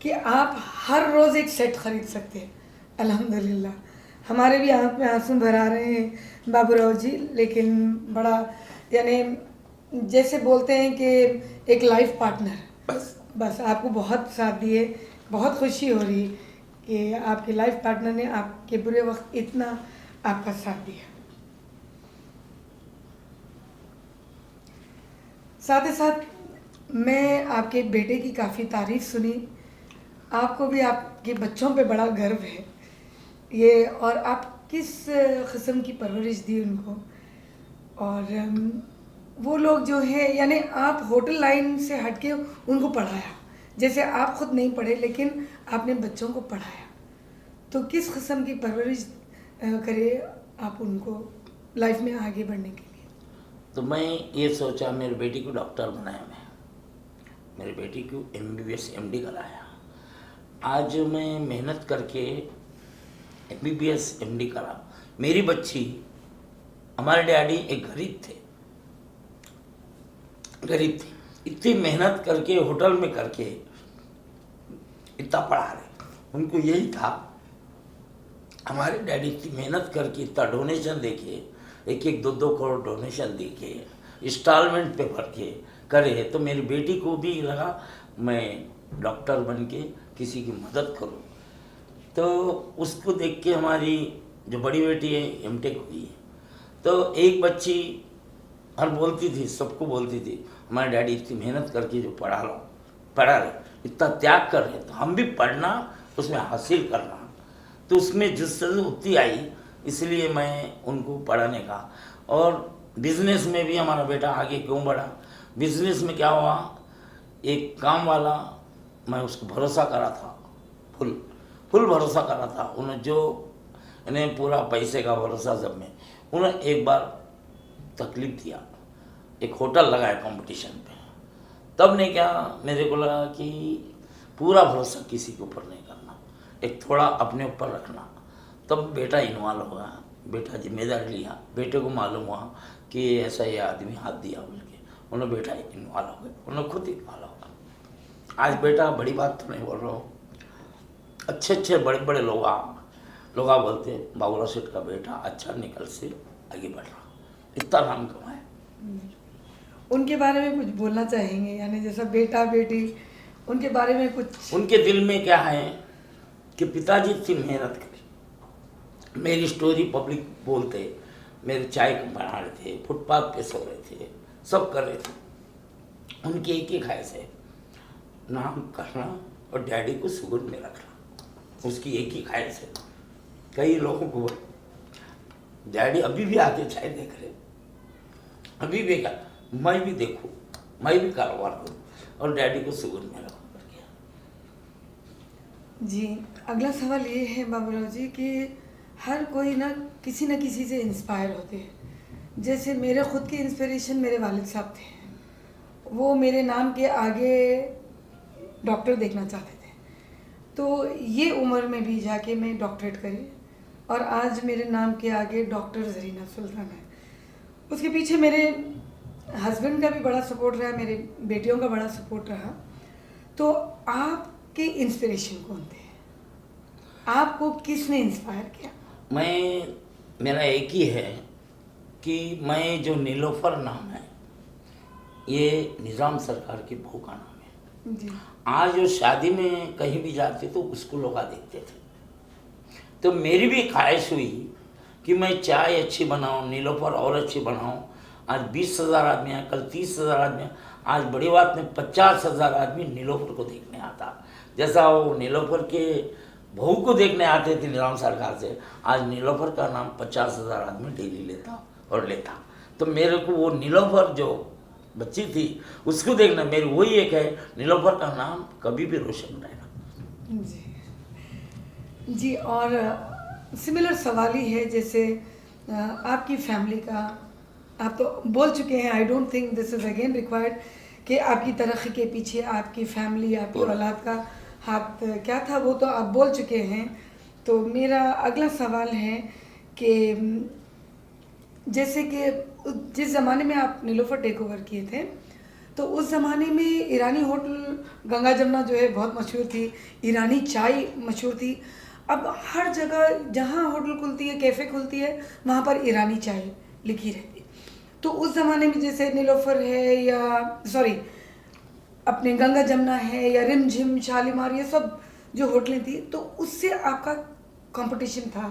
Speaker 2: कि आप हर रोज़ एक सेट खरीद सकते हैं। अल्हम्दुलिल्लाह हमारे भी आँख में आंसू भर आ रहे हैं बाबूराव जी, लेकिन बड़ा यानी जैसे बोलते हैं कि एक लाइफ पार्टनर बस आपको बहुत साथ दिए। बहुत खुशी हो रही कि आपके लाइफ पार्टनर ने आपके बुरे वक्त इतना आपका साथ दिया। साथ ही साथ मैं आपके बेटे की काफ़ी तारीफ सुनी, आपको भी आपके बच्चों पे बड़ा गर्व है ये, और आप किस किस्म की परवरिश दी उनको, और वो लोग जो है यानी आप होटल लाइन से हटके उनको पढ़ाया, जैसे आप खुद नहीं पढ़े लेकिन आपने बच्चों को पढ़ाया, तो किस किस्म की परवरिश करे आप उनको लाइफ में आगे बढ़ने के लिए?
Speaker 1: तो मैं ये सोचा, मेरी बेटी को डॉक्टर बनाया, मैं मेरी बेटी को MBBS MD कराया। आज मैं मेहनत करके MBBS MD करा। मेरी बच्ची, हमारे डैडी एक गरीब थे, इतनी मेहनत करके होटल में करके इतना पढ़ा रहे। उनको यही था, हमारे डैडी इतनी मेहनत करके इतना डोनेशन देके, 1-2 करोड़ डोनेशन देके, इंस्टॉलमेंट पे भर के करे, तो मेरी बेटी को भी लगा मैं डॉक्टर बन के किसी की मदद करूं। तो उसको देख के हमारी जो बड़ी बेटी है MTech हुई है। तो एक बच्ची हर बोलती थी, सबको बोलती थी, हमारे डैडी इतनी मेहनत करके जो पढ़ा रहे, इतना त्याग कर रहे, तो हम भी पढ़ना, उसमें हासिल करना। तो उसमें जिस उत्ती आई, इसलिए मैं उनको पढ़ाने का। और बिजनेस में भी हमारा बेटा आगे क्यों बढ़ा। बिजनेस में क्या हुआ, एक काम वाला मैं उसको भरोसा करा था, फुल भरोसा करा था। उन्हें जो इन्हें पूरा पैसे का भरोसा, जब में उन्हें एक बार तकलीफ दिया, एक होटल लगाया कंपटीशन पे, तब ने क्या मेरे को लगा कि पूरा भरोसा किसी के ऊपर नहीं करना, एक थोड़ा अपने ऊपर रखना। तब बेटा इन्वॉल्व हुआ, बेटा जिम्मेदारी लिया, बेटे को मालूम हुआ कि ऐसा ये आदमी हाथ दिया बोल के, उन्होंने बेटा इन्वॉल्व हो गए, उन्होंने खुद इन्वॉल्व होगा। आज बेटा बड़ी बात तो नहीं बोल रहा हूँ, अच्छे बड़े लोग बोलते हैं बाबूराव सेठ का बेटा अच्छा निकल से आगे बढ़ रहा, इतना नाम कमाए।
Speaker 2: उनके बारे में कुछ बोलना चाहेंगे, यानी जैसा बेटा बेटी, उनके बारे में कुछ?
Speaker 1: उनके दिल में क्या है कि पिताजी इतनी मेहनत करी, मेरी स्टोरी पब्लिक बोलते, मेरे चाय बना रहे थे, फुटपाथ पे सो रहे थे, सब कर रहे थे। उनकी एक ही ख्वाहिश है, नाम करना और डैडी को सुकून में रखना, उसकी एक ही ख्वाहिश है। कई लोगों को डैडी अभी भी आके चाय देख रहे, अभी भी का मैं भी देखूँ, मैं भी कारोबार करूँ और डैडी को सुकून में रखूँ।
Speaker 2: जी, अगला सवाल ये है बाबूराव जी कि हर कोई ना किसी न किसी से इंस्पायर होते हैं। जैसे मेरे खुद की इंस्पिरेशन मेरे वालिद साहब थे। वो मेरे नाम के आगे डॉक्टर देखना चाहते थे। तो ये उम्र में भी जाके मैं डॉक्टरेट करी और आज मेरे नाम के आगे डॉक्टर ज़रीना सुल्तान है। उसके पीछे मेरे हस्बैंड का भी बड़ा सपोर्ट रहा, मेरे बेटियों का बड़ा सपोर्ट रहा। तो आपके इंस्पिरेशन कौन थे? आपको किसने इंस्पायर किया?
Speaker 1: मेरा एक ही है कि मैं जो नीलोफर नाम है ये निज़ाम सरकार की बहू का नाम है।
Speaker 2: जी
Speaker 1: आज जो शादी में कहीं भी जाते तो उसको लोग देखते थे। तो मेरी भी ख्वाहिश हुई कि मैं चाय अच्छी बनाऊं, नीलोफर और अच्छी बनाऊं। आज 20,000 आदमी हैं, कल 30,000 आदमी हैं, आज बड़ी बात में 50,000 आदमी नीलोफर को देखने आता। जैसा वो नीलोफर के बहू को देखने आते थे निज़ाम सरकार से, आज नीलोफर का नाम 50,000 आदमी डेली लेता। तो मेरे को वो नीलोफर जो बच्ची थी उसको देखना, मेरी वही एक है, नीलोफर का नाम कभी भी रोशन रहेगा।
Speaker 2: जी जी। और सिमिलर सवाल ही है जैसे आपकी फैमिली का, आप तो बोल चुके हैं, I don't think this is again required कि आपकी तरक्की के पीछे आपकी फैमिली, आपकी औलाद का हाथ क्या था, वो तो आप बोल चुके हैं। तो मेरा अगला सवाल है कि जैसे कि जिस ज़माने में आप नीलोफर टेक ओवर किए थे तो उस ज़माने में ईरानी होटल गंगा जमुना जो है बहुत मशहूर थी, ईरानी चाय मशहूर थी। अब हर जगह जहाँ होटल खुलती है, कैफ़े खुलती है, वहाँ पर ईरानी चाय लिखी रहती। तो उस ज़माने में जैसे नीलोफर है या सॉरी अपने गंगा जमुना है या रिमझिम, शालीमार, ये सब जो होटलें थी, तो उससे आपका कंपटीशन था,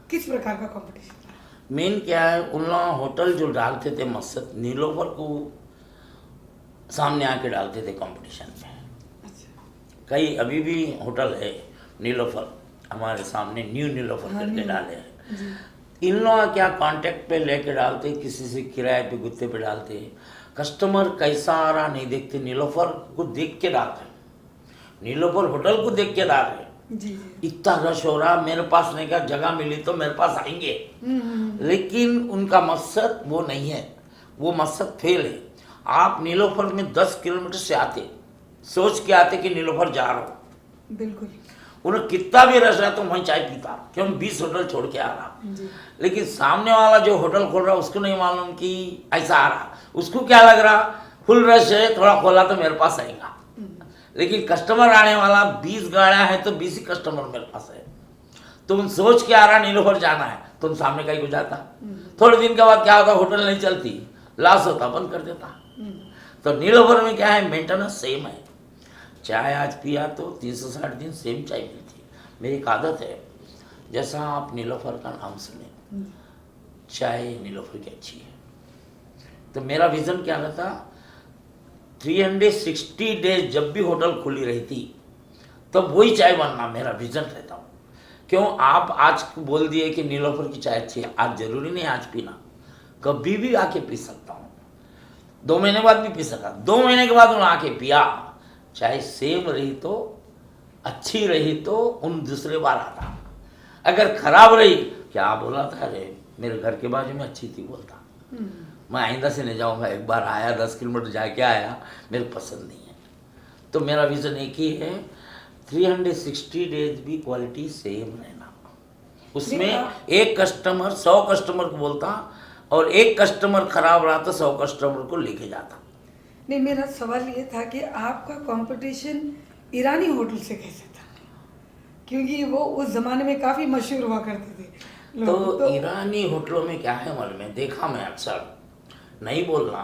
Speaker 2: किस प्रकार का कंपटीशन था?
Speaker 1: मेन क्या है, उन लोग होटल जो डालते थे मकसद नीलोफर को सामने आके डालते थे कंपटीशन में।
Speaker 2: अच्छा।
Speaker 1: कई अभी भी होटल है नीलोफर हमारे सामने, न्यू नीलोफर
Speaker 2: हाँ,
Speaker 1: करके
Speaker 2: न्यू।
Speaker 1: डाले हैं।
Speaker 2: जी
Speaker 1: इन लोग क्या कांटेक्ट पे लेके डालते, किसी से किराए पे गुत्ते पे डालते, कस्टमर कैसा आ रहा नहीं देखते, नीलोफर को देख के डालते, नीलोफर होटल को देख के डाल रहे।
Speaker 2: जी जी।
Speaker 1: इतना रश हो रहा, मेरे पास नहीं का जगह मिली तो मेरे पास आएंगे, लेकिन उनका मकसद वो नहीं है, वो मकसद फेल है। आप नीलोफर में 10 किलोमीटर से आते, सोच के आते कि नीलोफर जा रहा हूँ,
Speaker 2: बिल्कुल।
Speaker 1: उन्हें कितना भी रश है तो वहीं चाय पीता, क्यों 20 होटल छोड़ के आ रहा।
Speaker 2: जी
Speaker 1: लेकिन सामने वाला जो होटल खोल रहा उसको नहीं मालूम कि ऐसा आ रहा, उसको क्या लग रहा फुल रश है, थोड़ा खोला तो मेरे पास आएगा। लेकिन कस्टमर आने वाला 20 गाड़ियाँ हैं तो 20 ही कस्टमर मेरे पास है, तो उन सोच के आ रहा नीलोफर जाना है तो उन सामने कहीं को जाता। थोड़े दिन के बाद क्या होता, होटल नहीं चलती, लॉस होता, बंद कर देता। तो नीलोफर में क्या है, मेंटेनेंस सेम है। चाय आज पिया तो 360 दिन सेम चाय मिलती है। मेरी एक आदत है, जैसा आप नीलोफर का नाम सुने, चाय नीलोफर की अच्छी है, तो मेरा विज़न क्या रहता, 360 डेज जब भी होटल खुली रहती तब वही चाय बनना मेरा विज़न रहता हूँ। क्यों, आप आज बोल दिए कि नीलोफर की चाय अच्छी है, आज ज़रूरी नहीं आज पीना, कभी भी आके पी सकता हूँ, 2 महीने बाद भी पी सकता, 2 महीने के बाद उन्हें आके पिया, चाहे सेम रही तो, अच्छी रही तो उन दूसरे बार आता। अगर खराब रही, क्या बोला था, अरे मेरे घर के बाजू में अच्छी थी, बोलता मैं आइंदा से नहीं जाऊंगा, एक बार आया 10 किलोमीटर जाके आया, मेरे पसंद नहीं है। तो मेरा विज़न एक ही है, 360 डेज भी क्वालिटी सेम रहना, उसमें एक कस्टमर 100 कस्टमर को बोलता और एक कस्टमर खराब रहा तो 100 कस्टमर को लेके जाता।
Speaker 2: नहीं, मेरा सवाल ये था कि आपका कंपटीशन ईरानी होटल से कैसे था, क्योंकि वो उस ज़माने में काफ़ी मशहूर हुआ करते थे लोग।
Speaker 1: तो ईरानी होटलों में क्या है मालूम है, देखा मैं अक्सर, नहीं बोलना,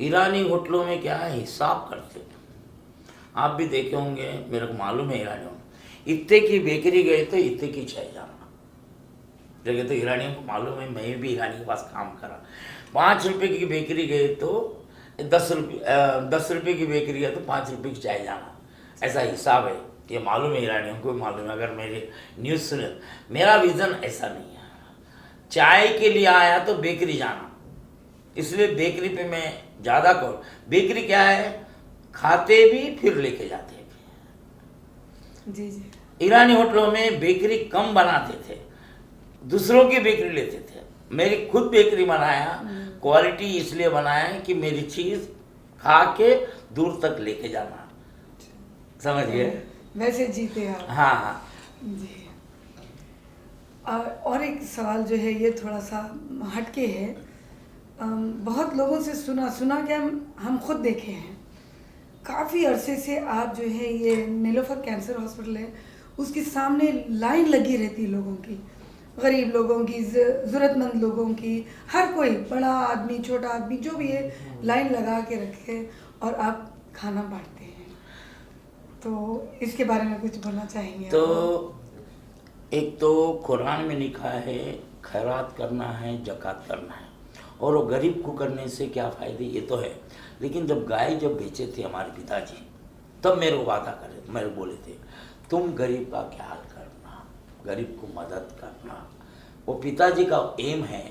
Speaker 1: ईरानी होटलों में क्या है, हिसाब करते, आप भी देखे होंगे, मेरे को मालूम है ईरानियों में, इतने की बेकरी गए तो इतने की चाय जाना, जगह तो ईरानियों को मालूम है, मैं भी ईरानी के पास काम करा, 5 रुपये की बेकरी गए तो 10 रुपये की बेकरी गए तो 5 रुपये की चाय जाना, ऐसा हिसाब है, ये मालूम है ईरानियों को मालूम है। अगर मेरे न्यूज़ सुने, मेरा विज़न ऐसा नहीं है, चाय के लिए आया तो बेकरी जाना, इसलिए बेकरी पे मैं ज़्यादा करूँ। बेकरी क्या है, खाते भी फिर लेके जाते हैं।
Speaker 2: जी जी।
Speaker 1: ईरानी होटलों में बेकरी कम बनाते थे, दूसरों की बेकरी लेते थे। मेरी खुद बेकरी बनाया, क्वालिटी इसलिए बनाया है कि मेरी चीज़ खा के दूर तक लेके जाना, समझिए।
Speaker 2: वैसे जीते आप।
Speaker 1: हाँ हाँ
Speaker 2: जी। और एक सवाल जो है ये थोड़ा सा हटके है। बहुत लोगों से सुना कि हम खुद देखे हैं, काफ़ी अरसे से आप जो है ये नीलोफर कैंसर हॉस्पिटल है उसके सामने लाइन लगी रहती लोगों की, गरीब लोगों की, ज़रूरतमंद लोगों की, हर कोई, बड़ा आदमी छोटा आदमी जो भी है, लाइन लगा के रखे और आप खाना बांटते हैं। तो इसके बारे में कुछ बोलना चाहेंगे?
Speaker 1: तो एक तो कुरान में लिखा है खैरात करना है, ज़कात करना है, और वो गरीब को करने से क्या फ़ायदे, ये तो है। लेकिन जब गाय बेचे थे हमारे पिताजी, तब मेरे को वादा करे, मेरे बोले थे तुम गरीब का ख्याल करना, गरीब को मदद करना। वो पिताजी का एम है,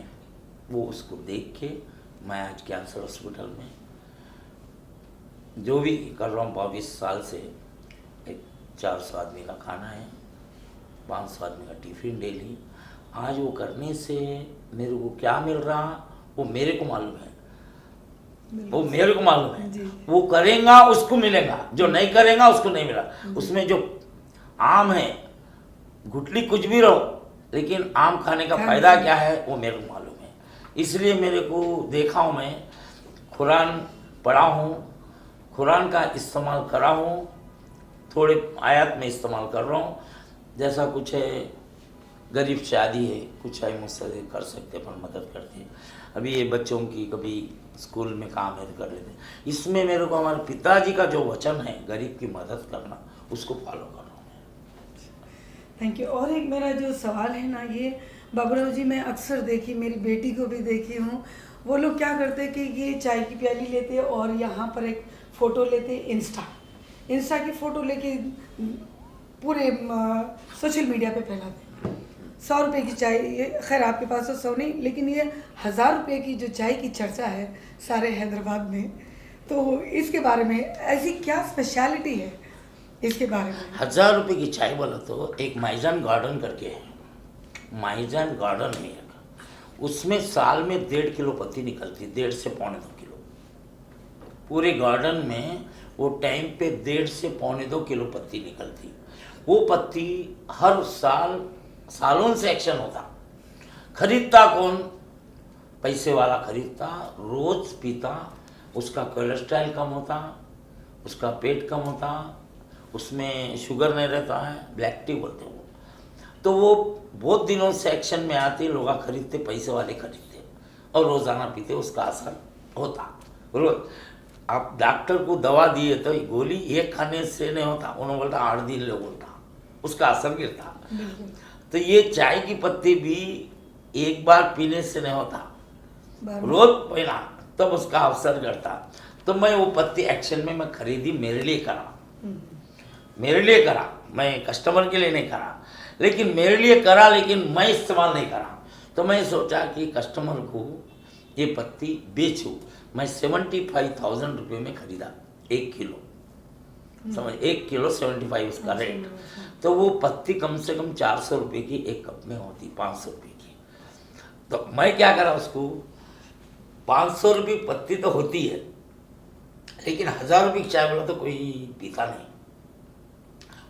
Speaker 1: वो उसको देख के मैं आज कैंसर हॉस्पिटल में जो भी कर रहा हूँ 22 साल से, एक 400 आदमी का खाना है, 500 आदमी का टिफ़िन डेली। आज वो करने से मेरे को क्या मिल रहा वो मेरे को मालूम है, वो मेरे को मालूम है। वो करेगा उसको मिलेगा, जो नहीं करेगा उसको नहीं मिला। उसमें जो आम है, गुठली कुछ भी रहो, लेकिन आम खाने का फ़ायदा क्या है वो मेरे को मालूम है। इसलिए मेरे को देखा हूँ, मैं कुरान पढ़ा हूँ, कुरान का इस्तेमाल करा हूँ, थोड़े आयत में इस्तेमाल कर रहा हूँ। जैसा कुछ है, गरीब शादी है, कुछ है मुझसे कर सकते पर मदद करते हैं। अभी ये बच्चों की कभी स्कूल में काम है तो कर लेते हैं। इसमें मेरे को हमारे पिताजी का जो वचन है गरीब की मदद करना, उसको फॉलो कर रहा हूँ मैं।
Speaker 2: Thank you. और एक मेरा जो सवाल है ना, ये बाबूराव जी, मैं अक्सर देखी, मेरी बेटी को भी देखी हूँ, वो लोग क्या करते हैं कि ये चाय की प्याली लेते हैं और यहाँ पर एक फ़ोटो लेते हैं, इंस्टा की फ़ोटो लेके पूरे सोशल मीडिया पे फैलाते हैं। 100 रुपये की चाय, ये खैर आपके पास तो 100 नहीं, लेकिन ये 1000 रुपये की जो चाय की चर्चा है सारे हैदराबाद में, तो इसके बारे में ऐसी क्या स्पेशलिटी है इसके बारे में?
Speaker 1: 1000 रुपये की चाय बोला तो एक माइजान गार्डन करके है, माइजान गार्डन है एक, उसमें साल में 1.5 किलो पत्ती निकलती, 1.5 से 1.25 किलो पूरे गार्डन में। वो टाइम पे 1.5 से 1.25 किलो पत्ती निकलती। वो पत्ती हर साल सालों से एक्शन होता। खरीदता कौन? पैसे वाला खरीदता, रोज पीता, उसका कोलेस्ट्रॉल कम होता, उसका पेट कम होता, उसमें शुगर नहीं रहता है, ब्लैक टी बोलते हैं वो। तो वो बहुत दिनों से एक्शन में आती, लोग खरीदते, पैसे वाले खरीदते और रोज़ाना पीते, उसका असर होता रोज। आप डॉक्टर को दवा दिए तो गोली एक खाने से नहीं होता, उन्होंने बोलता 8 दिन ले बोलता, उसका असर गिरता। तो ये चाय की पत्ती भी एक बार पीने से नहीं होता, रोज पीना तब उसका असर करता। तो मैं वो पत्ती एक्शन में मैं खरीदी, मेरे लिए करा, मेरे लिए करा, मैं कस्टमर के लिए नहीं करा, लेकिन मेरे लिए करा, लेकिन मैं इस्तेमाल नहीं करा। तो मैं सोचा कि कस्टमर को ये पत्ती बेचूँ। मैं 75,000 रुपये में खरीदा 1 किलो, समझ, 1 किलो 75 उसका रेट। तो वो पत्ती कम से कम 400 रुपये की एक कप में होती, 500 रुपये की। तो मैं क्या करा, उसको 500 रुपये पत्ती तो होती है, लेकिन 1000 रुपये की चाय बोला तो कोई पीता नहीं।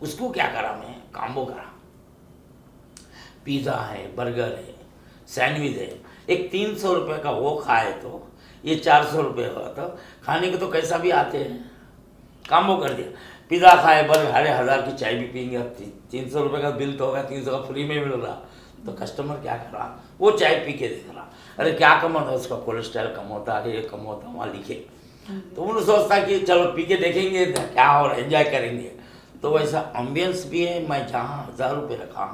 Speaker 1: उसको क्या करा, मैं काम्बो करा, पिज़्ज़ा है, बर्गर है, सैंडविच है, एक 300 रुपये का वो खाए तो ये 400 रुपये हुआ। तो खाने के तो कैसा भी आते हैं, काम्बो कर दिया, पिज़्ज़ा खाए, बर्गर, अरे 1000 की चाय भी पीएंगे, 300 रुपये का बिल तो होगा, 300 का फ्री में मिल रहा। तो कस्टमर क्या कर रहा, वो चाय पी के देख रहा, अरे क्या कम होता, उसका कोलेस्ट्रॉल कम होता है, ये कम होता, वहाँ लिखे। तो उन्होंने सोचता कि चलो पी के देखेंगे क्या हो रहा है, एंजॉय करेंगे। तो वैसा एम्बियंस भी है। मैं जहाँ 1000 रुपये रखा,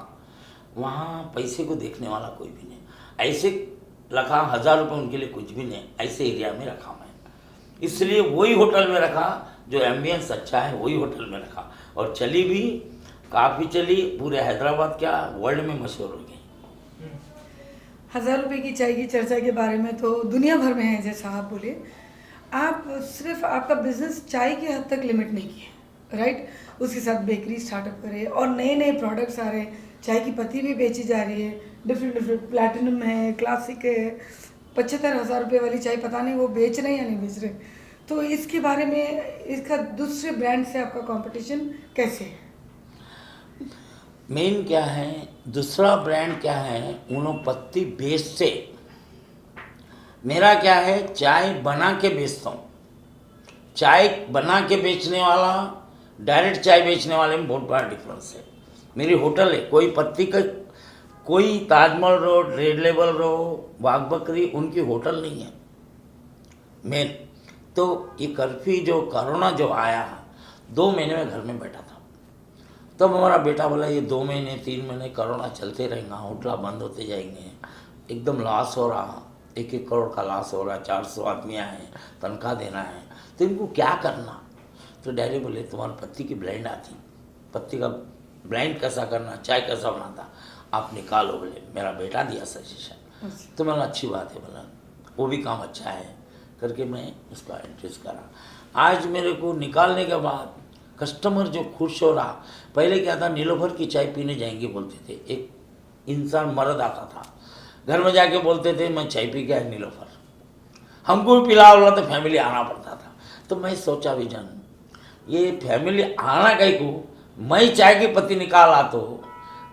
Speaker 1: वहाँ पैसे को देखने वाला कोई भी नहीं, ऐसे रखा 1000 रुपये उनके लिए कुछ भी नहीं, ऐसे एरिया में रखा मैं। इसलिए वही होटल में रखा जो एम्बियंस अच्छा है, वही होटल में रखा, और चली भी काफ़ी चली, पूरे हैदराबाद क्या वर्ल्ड में मशहूर हो गई।
Speaker 2: 1000 रुपये की चाय की चर्चा के बारे में तो दुनिया भर में है, जैसा आप बोले। आप सिर्फ आपका बिजनेस चाय के हद तक लिमिट नहीं किया, राइट, उसके साथ बेकरी स्टार्टअप करे और नए नए प्रोडक्ट्स आ रहे हैं, चाय की पत्ती भी बेची जा रही है, डिफरेंट प्लैटिनम है, क्लासिक है, 75,000 रुपये वाली चाय पता नहीं वो बेच रहे हैं या नहीं बेच रहे। तो इसके बारे में, इसका दूसरे ब्रांड से आपका कंपटीशन कैसे है?
Speaker 1: मेन क्या है, दूसरा ब्रांड क्या है, उन्हों पत्ती बेचते, मेरा क्या है, चाय बना के बेचता हूँ। चाय बना के बेचने वाला, डायरेक्ट चाय बेचने वाले में बहुत बड़ा डिफरेंस है। मेरी होटल है, कोई पत्ती का, कोई Taj Mahal road, red label road, बाग बकरी, उनकी होटल नहीं है मेन। तो ये कर्फ्यू जो कोरोना जो आया, 2 महीने में घर में बैठा था। तब हमारा बेटा बोला ये 2 महीने 3 महीने कोरोना चलते रहेगा, होटल बंद होते जाएंगे, एकदम लॉस हो रहा, 1-1 करोड़ का लॉस हो रहा, 400 आदमियाँ हैं, तनख्वाह देना है, तो इनको क्या करना। तो डैडी बोले तुम्हारी पत्ती की ब्लेंड आती, पत्ती का ब्लेंड कैसा करना, चाय कैसा बनाता, आप निकालो। बोले मेरा बेटा दिया सजेशन, तो मैंने अच्छी बात है, बोला वो भी काम अच्छा है करके मैं उसका इंटरेस्ट करा। आज मेरे को निकालने के बाद कस्टमर जो खुश हो रहा, पहले क्या था, नीलोफर की चाय पीने जाएंगे बोलते थे, एक इंसान मर्द आता था घर में जाके बोलते थे मैं चाय पी के आया नीलोफर, हमको भी पिला बोला तो फैमिली आना पड़ता था। तो मैं सोचा विजन, ये फैमिली आना कहीं को, मैं चाय की पत्ती निकाला तो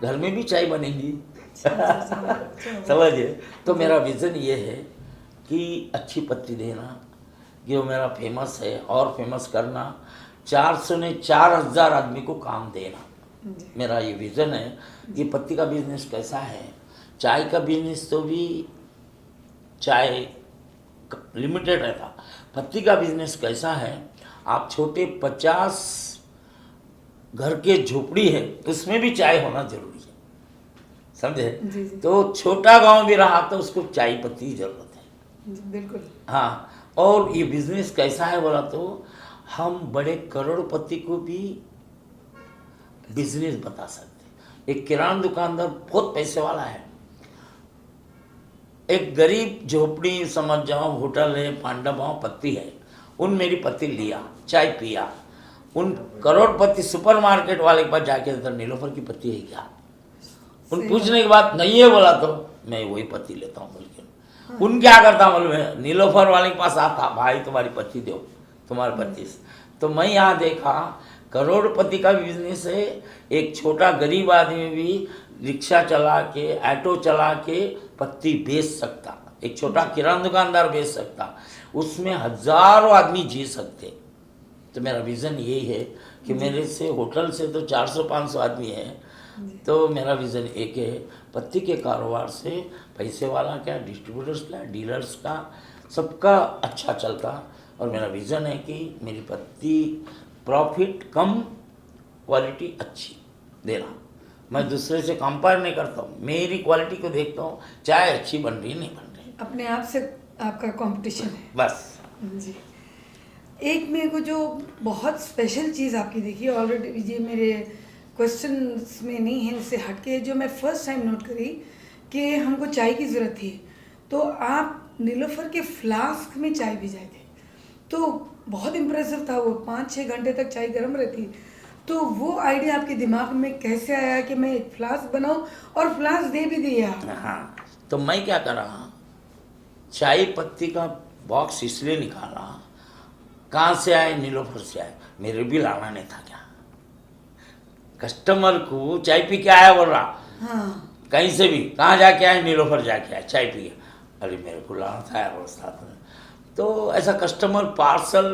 Speaker 1: घर में भी चाय बनेगी। समझिए, तो मेरा विज़न ये है कि अच्छी पत्ती देना, जो मेरा फेमस है और फेमस करना, 400 ने 4,000 आदमी को काम देना, मेरा ये विज़न है। ये पत्ती का बिजनेस कैसा है, चाय का बिजनेस तो भी चाय लिमिटेड रहता, पत्ती का बिजनेस कैसा है, आप छोटे 50 घर के झोपड़ी है उसमें भी चाय होना जरूरी है, समझे। तो छोटा गांव भी रहा तो उसको चाय पत्ती की जरूरत है। बिल्कुल। हाँ, और ये बिजनेस कैसा है बोला तो हम बड़े करोड़पति को भी बिजनेस बता सकते। एक किराना दुकानदार बहुत पैसे वाला है, एक गरीब झोपड़ी समझ जाओ, होटल है, पांडव पत्ती है, उन मेरी पत्ती लिया, चाय पिया, उन करोड़पति सुपरमार्केट वाले के पास जाके अंदर नीलोफर की पत्ती है क्या, उन पूछने की बात नहीं है बोला तो मैं वही पत्ती लेता हूँ बोल के। उन क्या करता मालूम है, नीलोफर वाले के पास आता, भाई तुम्हारी पत्ती दो, तुम्हारी पत्ती। तो मैं यहाँ देखा करोड़पति का बिजनेस है, एक छोटा गरीब आदमी भी रिक्शा चला के, ऑटो चला के पत्ती बेच सकता, एक छोटा किराना दुकानदार बेच सकता, उसमें हजारों आदमी जी सकते। तो मेरा विज़न यही है कि मेरे से होटल से तो 400-500 आदमी है, तो मेरा विज़न एक है, पत्ती के कारोबार से पैसे वाला क्या, डिस्ट्रीब्यूटर्स का, डीलर्स का, सबका अच्छा चलता। और मेरा विज़न है कि मेरी पत्ती प्रॉफिट कम, क्वालिटी अच्छी देना। मैं दूसरे से कंपेयर नहीं करता हूँ, मेरी क्वालिटी को देखता हूँ, चाय अच्छी बन रही नहीं बन रही,
Speaker 2: अपने आप से आपका कंपटीशन है
Speaker 1: बस
Speaker 2: जी। एक मेरे को जो बहुत स्पेशल चीज़ आपकी देखी, ऑलरेडी ये मेरे क्वेश्चंस में नहीं है, इससे हटके जो मैं फर्स्ट टाइम नोट करी कि हमको चाय की ज़रूरत थी, तो आप नीलोफर के फ्लास्क में चाय भिजाए थे, तो बहुत इम्प्रेसिव था वो, 5-6 घंटे तक चाय गर्म रहती। तो वो आइडिया आपके दिमाग में कैसे आया कि मैं एक फ्लास्क बनाऊं, और फ्लास्क दे भी दिया?
Speaker 1: हाँ, तो मैं क्या करा, चाय पत्ती का बॉक्स इसलिए निकाला, कहाँ से आए, नीलोफर से आए, मेरे भी लाना नहीं था क्या, कस्टमर को चाय पी के आया बोल रहा, हाँ, कहीं से भी, कहाँ जाके आए, नीलोफर जाके आए, चाय पी, अरे मेरे को लाना था यार वो साथ में। तो ऐसा कस्टमर पार्सल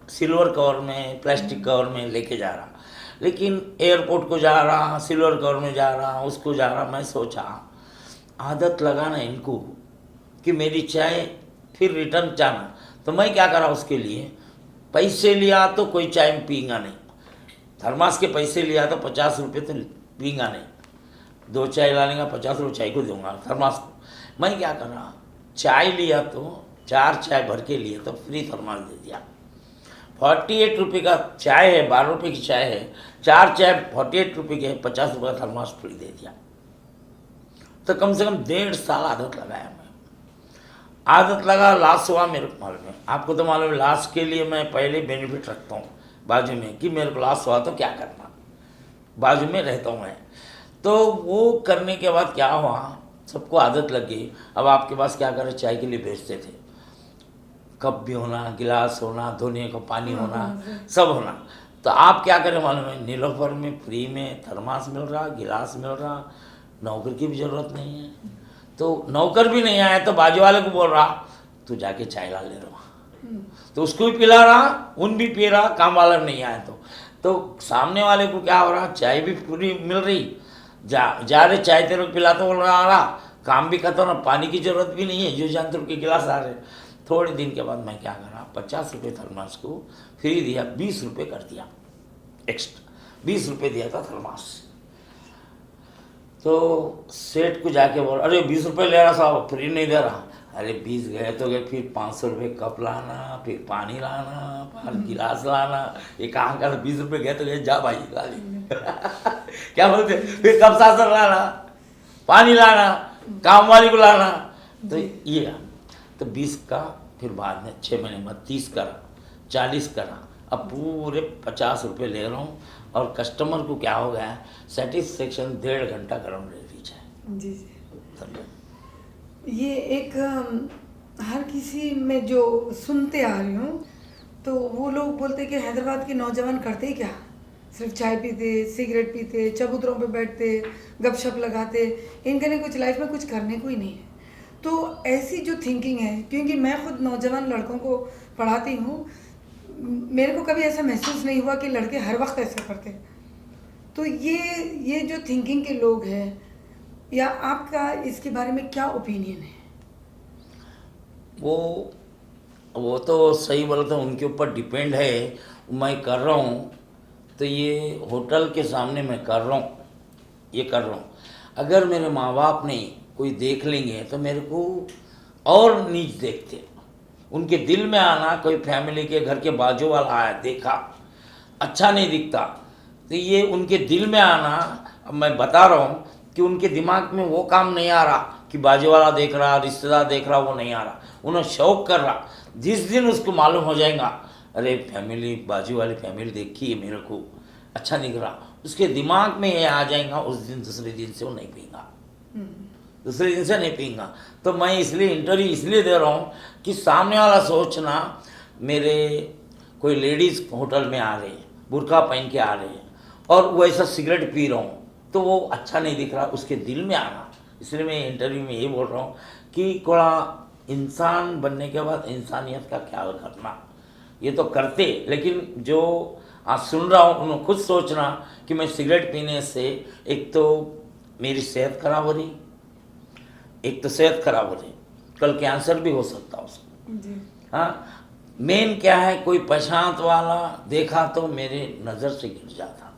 Speaker 1: सिल्वर कवर में, प्लास्टिक कवर में लेके जा रहा, लेकिन एयरपोर्ट को जा रहा, सिल्वर कवर में जा रहा, उसको जा रहा। मैं सोचा आदत लगाना इनको कि मेरी चाय फिर रिटर्न जाना, तो मैं क्या करा, उसके लिए पैसे लिया तो कोई चाय में पीएगा नहीं, थर्मास के पैसे लिया तो 50 रुपये तो पीएगा नहीं, 2 चाय लाने का 50 रुपये चाय को दूंगा थर्मास को। मैं क्या करा, चाय लिया तो 4 चाय भर के लिए तो फ्री थर्मास दे दिया, 48 रुपये का चाय है, 12 रुपये की चाय है, 4 चाय 48 रुपये के, 50 रुपये का थर्मास फ्री दे दिया। तो कम से कम 1.5 साल आदत लगाया मैं, आदत लगा, लॉस हुआ मेरे को मालूम है, आपको तो मालूम है, लॉस के लिए मैं पहले बेनिफिट रखता हूँ, बाजू में कि मेरे को लॉस हुआ तो क्या करना, बाजू में रहता हूँ मैं। तो वो करने के बाद क्या हुआ, सबको आदत लग गई। अब आपके पास क्या करें, चाय के लिए भेजते थे, कप भी होना, गिलास होना, धोने का पानी होना, सब होना। तो आप क्या करें मालूम है, नीलोफर में फ्री में थर्मास मिल रहा, गिलास मिल रहा, नौकर की भी ज़रूरत नहीं है। तो नौकर भी नहीं आया तो बाजू वाले को बोल रहा तू जाके चाय ला ले रहा, तो उसको भी पिला रहा, उन भी पी रहा, काम वाला नहीं आया तो सामने वाले को क्या हो रहा, चाय भी पूरी मिल रही, जा रहे चाय तेरे को पिलाते बोल रहा आ रहा, काम भी खत्म, पानी की ज़रूरत भी नहीं है, जो जानते के गिलास आ रहे। थोड़े दिन के बाद मैं क्या करा, 50 रुपये थर्मास को फ्री दिया, 20 रुपये कर दिया एक्स्ट्रा, 20 रुपये दिया था थर्मास। तो सेठ को जाके बोल, अरे 20 रुपये ले रहा साहब, फ्री नहीं दे रहा। अरे 20 गए तो गए, फिर 500 रुपये कप लाना, फिर पानी लाना, फिर गिलास लाना, ये काम कर, 20 रुपये गए तो गए, जा भाई ला ले क्या बोलते, फिर कप सासर लाना, पानी लाना, काम वाली को लाना। तो ये तो 20 का, फिर बाद में 6 महीने बाद 30 करा, 40 करा, अब पूरे 50 रुपये ले रहा हूँ। और कस्टमर को क्या हो गया, सेटिस्फेक्शन, 1.5 घंटा गर्म रह रही चाय।
Speaker 2: जी जी, ये एक हर किसी में जो सुनते आ रही हूँ, तो वो लोग बोलते कि हैदराबाद के नौजवान करते ही क्या, सिर्फ चाय पीते, सिगरेट पीते, चबूतरों पे बैठते, गपशप लगाते, इनके लिए कुछ लाइफ में कुछ करने को ही नहीं है। तो ऐसी जो थिंकिंग है, क्योंकि मैं खुद नौजवान लड़कों को पढ़ाती हूँ, मेरे को कभी ऐसा महसूस नहीं हुआ कि लड़के हर वक्त ऐसा करते। तो ये जो थिंकिंग के लोग हैं, या आपका इसके बारे में क्या ओपिनियन है?
Speaker 1: वो तो सही बोलते हैं, उनके ऊपर डिपेंड है। मैं कर रहा हूँ तो ये होटल के सामने मैं कर रहा हूँ, ये कर रहा हूँ। अगर मेरे माँ बाप नहीं कोई देख लेंगे तो मेरे को और नीच देखते, उनके दिल में आना, कोई फैमिली के घर के बाजू वाला आया देखा अच्छा नहीं दिखता, तो ये उनके दिल में आना, अब मैं बता रहा हूँ कि उनके दिमाग में वो काम नहीं आ रहा कि बाजू वाला देख रहा, रिश्तेदार देख रहा, वो नहीं आ रहा, उन्हें शौक कर रहा। जिस दिन उसको मालूम हो जाएगा अरे फैमिली, बाजू वाली फैमिली देखी है, मेरे को अच्छा नहीं रहा, उसके दिमाग में ये आ जाएगा, उस दिन दूसरे दिन से वो नहीं पीएगा, दूसरे दिन से नहीं पीएगा। तो मैं इसलिए इंटरव्यू इसलिए दे रहा हूँ कि सामने वाला सोचना, मेरे कोई लेडीज़ होटल में आ रही है, बुर्का पहन के आ रही है, और वो ऐसा सिगरेट पी रहा हूँ तो वो अच्छा नहीं दिख रहा, उसके दिल में आना। इसलिए मैं इंटरव्यू में ये बोल रहा हूँ कि थोड़ा इंसान बनने के बाद इंसानियत का ख्याल करना, ये तो करते, लेकिन जो आज सुन रहा हूँ उन्हें खुद सोचना कि मैं सिगरेट पीने से एक तो मेरी सेहत खराब हो रही, एक तो सेहत खराब हो रही, कल कैंसर भी हो सकता उसको। हाँ, मेन क्या है, कोई पहचान वाला देखा तो मेरे नज़र से गिर जाता,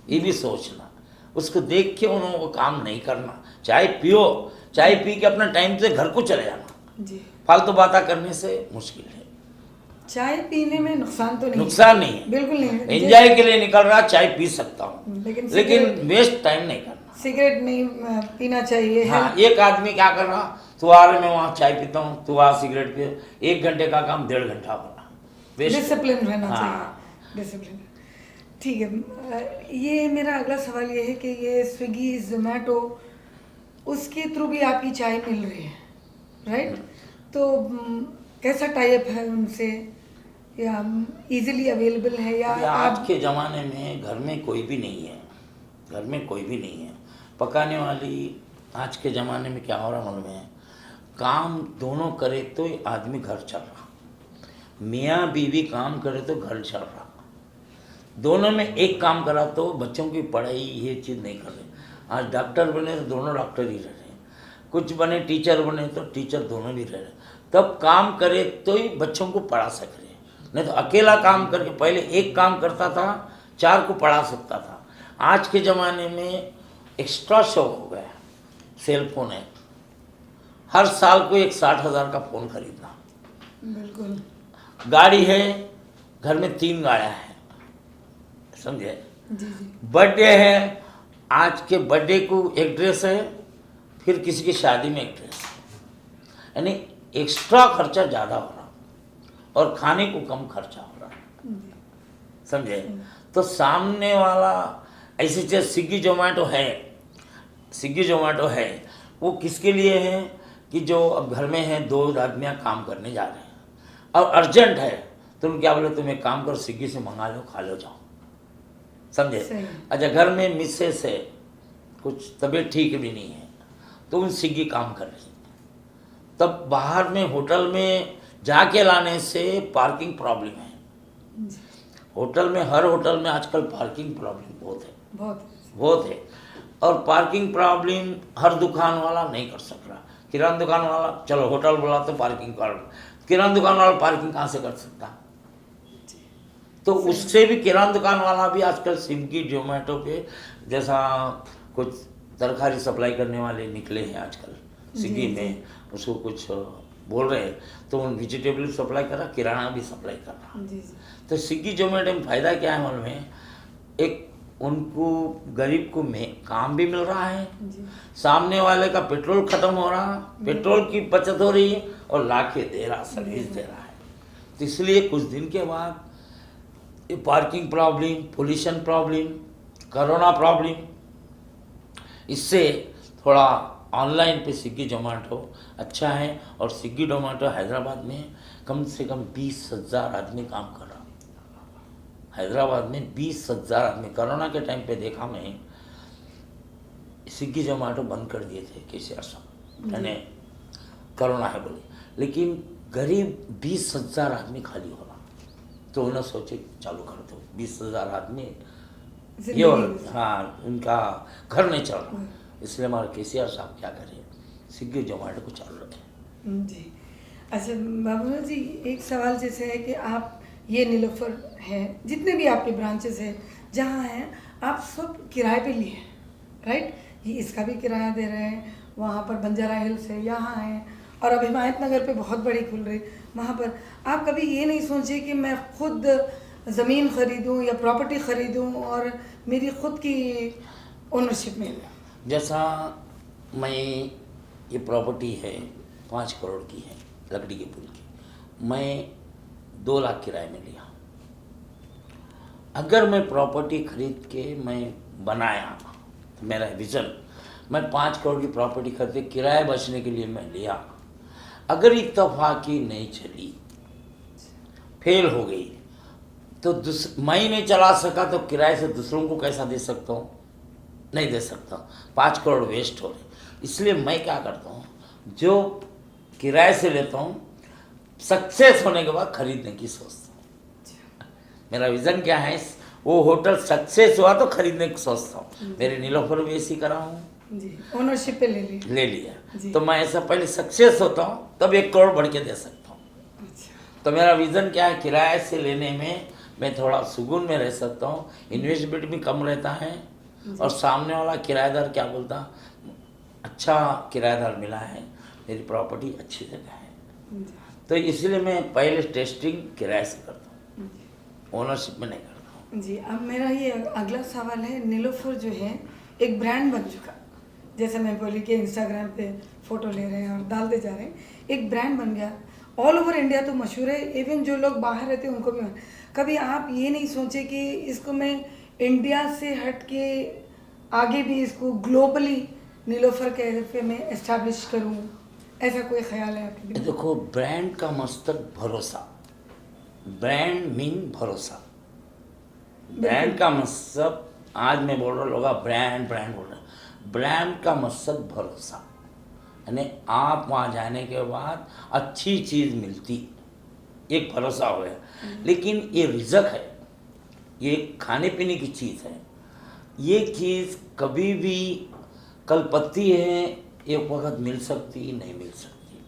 Speaker 1: ये भी सोचना, उसको देख के उन्होंने वो काम नहीं करना। चाय पियो, चाय पी के अपना टाइम से घर को चले जाना
Speaker 2: जी,
Speaker 1: फालतू बातें करने से मुश्किल है।
Speaker 2: चाय पीने में नुकसान तो नहीं,
Speaker 1: नुकसान नहीं है,
Speaker 2: बिल्कुल नहीं है।
Speaker 1: एंजॉय के लिए निकल रहा, चाय पी सकता हूँ, लेकिन वेस्ट टाइम नहीं करना,
Speaker 2: सिगरेट नहीं पीना चाहिए।
Speaker 1: हाँ, एक आदमी क्या कर रहा, तू आ रहे मैं वहाँ चाय पीता हूँ, तू आ सिगरेट पी, 1 घंटे का काम 1.5 घंटा बना,
Speaker 2: डिसिप्लिन रहना
Speaker 1: हाँ।
Speaker 2: चाहिए, डिसिप्लिन। ठीक है, ये मेरा अगला सवाल ये है कि ये स्विगी, जोमेटो, उसके थ्रू भी आपकी चाय मिल रही है, राइट? तो कैसा टाइप है उनसे, या इजीली अवेलेबल है, या
Speaker 1: आज के ज़माने में घर में कोई भी नहीं है, घर में कोई भी नहीं है पकाने वाली। आज के ज़माने में क्या हो रहा मालूम है, काम दोनों करे तो आदमी घर चल रहा, मियाँ बीवी काम करे तो घर चल रहा, दोनों में एक काम करा तो बच्चों की पढ़ाई ये चीज़ नहीं कर रहे। आज डॉक्टर बने तो दोनों डॉक्टर ही रह रहे, कुछ बने टीचर बने तो टीचर दोनों भी रह रहे, तब काम करे तो ही बच्चों को पढ़ा सक रहे, नहीं तो अकेला काम करके, पहले एक काम करता था 4 को पढ़ा सकता था। आज के ज़माने में एक्स्ट्रा शौक हो गया, सेल फोन है, हर साल को एक 60,000 का फ़ोन खरीदना,
Speaker 2: बिल्कुल,
Speaker 1: गाड़ी है, घर में 3 गाड़ियाँ हैं, समझे,
Speaker 2: जी जी,
Speaker 1: बर्थडे है, आज के बर्थडे को एक ड्रेस है, फिर किसी की शादी में एक ड्रेस है, यानी एक्स्ट्रा खर्चा ज़्यादा हो रहा और खाने को कम खर्चा हो रहा। समझे। तो सामने वाला ऐसे जैसे स्विगी जोमेटो है, वो किसके लिए है कि जो अब घर में है 2 आदमियाँ काम करने जा रहे हैं और अर्जेंट है, तुम क्या बोले, तुम एक काम करो, स्विगी से मंगा लो, खा लो, जाओ, समझे।
Speaker 2: सही।
Speaker 1: अच्छा, घर में मिसेस है, कुछ तबीयत ठीक भी नहीं है, तो उन स्विगी काम कर रही है, तब बाहर में होटल में जाके लाने से पार्किंग प्रॉब्लम है।
Speaker 2: जी,
Speaker 1: होटल में, हर होटल में आजकल पार्किंग प्रॉब्लम
Speaker 2: बहुत
Speaker 1: बहुत है। और पार्किंग प्रॉब्लम हर दुकान वाला नहीं कर सक रहा। किराना दुकान वाला, चलो होटल बोला तो पार्किंग प्रॉब्लम, किराना दुकान वाला पार्किंग कहाँ से कर सकता। तो उससे भी किराना दुकान वाला भी आजकल स्विगी जोमेटो पे जैसा कुछ तरकारी सप्लाई करने वाले निकले हैं आजकल स्विगी में, उसको कुछ बोल रहे हैं, तो उन वेजिटेबल सप्लाई कर रहा, किराना भी सप्लाई कर रहा।
Speaker 2: जी जी
Speaker 1: तो स्विगी जोमेटो में फ़ायदा क्या है मालूम है, एक उनको गरीब को में काम भी मिल रहा है,
Speaker 2: जी
Speaker 1: सामने वाले का पेट्रोल खत्म हो रहा, पेट्रोल की बचत हो रही है, और लाके दे रहा, सर्विस दे रहा है। तो इसलिए कुछ दिन के बाद ये parking problem, pollution problem, corona problem, इससे थोड़ा ऑनलाइन पे स्विगी जोमेटो अच्छा है। और स्विगी जोमेटो हैदराबाद में कम से कम 20,000 आदमी काम कर रहा। हैदराबाद में 20,000 आदमी, कोरोना के टाइम पे देखा मैं, स्विगी जोमेटो बंद कर दिए थे केसीआर साहब, यानी कोरोना है बोले, लेकिन गरीब 20,000 आदमी खाली हो रहा, तो उन्हें सोचे चालू कर दो, 20,000 आदमी ये, और हाँ, उनका घर नहीं चल रहा, इसलिए हमारे केसीआर साहब क्या करें, स्विगी जोमेटो को चालू रखें।
Speaker 2: जी। अच्छा बाबूलाल जी, एक सवाल जैसे है कि आप ये नीलोफर है, जितने भी आपके ब्रांचेस हैं जहाँ हैं, आप सब किराए पे लिए हैं, राइट। ये इसका भी किराया दे रहे हैं, वहाँ पर बंजारा हिल्स है, यहाँ है, और अभी हिमायत नगर पे बहुत बड़ी खुल रही, वहाँ पर आप कभी ये नहीं सोचे कि मैं खुद ज़मीन ख़रीदूँ या प्रॉपर्टी ख़रीदूँ और मेरी खुद की ओनरशिप में?
Speaker 1: जैसा मैं, ये प्रॉपर्टी है 5 करोड़ की है, लकड़ी के पुल की, मैं 2 लाख किराए में लिया। अगर मैं प्रॉपर्टी खरीद के मैं बनाया, तो मेरा विज़न, मैं 5 करोड़ की प्रॉपर्टी खरीद के किराए बचने के लिए मैं लिया, अगर इत्तफाकी नहीं चली, फेल हो गई, तो मैं ही नहीं चला सका, तो किराए से दूसरों को कैसा दे सकता हूँ, नहीं दे सकता। 5 करोड़ वेस्ट हो रहे, इसलिए मैं क्या करता हूँ, जो किराए से लेता हूँ, सक्सेस होने के बाद खरीदने की सोचता हूँ। मेरा विज़न क्या है, वो होटल सक्सेस हुआ तो खरीदने की सोचता हूँ। मेरे नीलोफर भी ऐसी करा हूँ
Speaker 2: जी, ओनरशिप पे ले
Speaker 1: लिया, तो मैं ऐसा पहले सक्सेस होता हूँ, तब 1 करोड़ बढ़ के दे सकता हूँ।
Speaker 2: अच्छा,
Speaker 1: तो मेरा विज़न क्या है, किराए से लेने में मैं थोड़ा सुकून में रह सकता हूँ, इन्वेस्टमेंट भी कम रहता है, और सामने वाला किराएदार क्या बोलता, अच्छा किराएदार मिला है, मेरी प्रॉपर्टी अच्छी जगह है। तो इसलिए मैं पहले टेस्टिंग किराए से करता हूँ, ओनरशिप में नहीं करता हूँ।
Speaker 2: जी। अब मेरा ये अगला सवाल है, नीलोफर जो है एक ब्रांड बन चुका, जैसे मैं बोली कि इंस्टाग्राम पे फ़ोटो ले रहे हैं और डालते जा रहे हैं, एक ब्रांड बन गया, ऑल ओवर इंडिया तो मशहूर है, इवन जो लोग बाहर रहते हैं उनको भी। कभी आप ये नहीं सोचे कि इसको मैं इंडिया से हट के आगे भी इसको ग्लोबली नीलोफर कैफे में एस्टैब्लिश करूं, ऐसा कोई ख्याल है आपके दिमाग में?
Speaker 1: देखो, ब्रांड का मकसद भरोसा, ब्रांड मीन भरोसा, ब्रांड का मकसद, आज मैं बोल रहा हूँ, लोग ब्रांड ब्रांड बोल रहे हैं, ब्रांड का मकसद भरोसा, यानी आप वहाँ जाने के बाद अच्छी चीज़ मिलती, एक भरोसा हो गया। लेकिन ये रिज़क है, ये खाने पीने की चीज़ है, ये चीज़ कभी भी कल पत्ती है, एक वक्त मिल सकती, नहीं मिल सकती,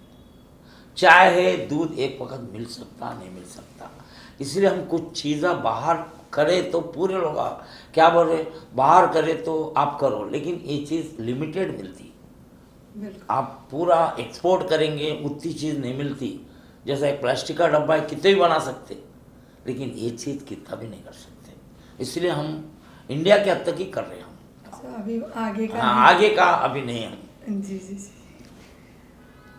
Speaker 1: चाय है, दूध एक वक्त मिल सकता, नहीं मिल सकता। इसलिए हम कुछ चीज़ें बाहर करें तो पूरे लोग क्या बोल रहे, बाहर करें तो आप करो, लेकिन ये चीज़ लिमिटेड मिलती, आप पूरा एक्सपोर्ट करेंगे उतनी चीज़ नहीं मिलती। जैसा एक प्लास्टिक का डब्बा है, कितने भी बना सकते, लेकिन ये चीज़ कितना भी नहीं कर सकते, इसलिए हम इंडिया के हद तक ही कर रहे हैं हम।
Speaker 2: अच्छा, अभी आगे का
Speaker 1: हाँ, आगे का अभी नहीं हम।
Speaker 2: जी जी जी।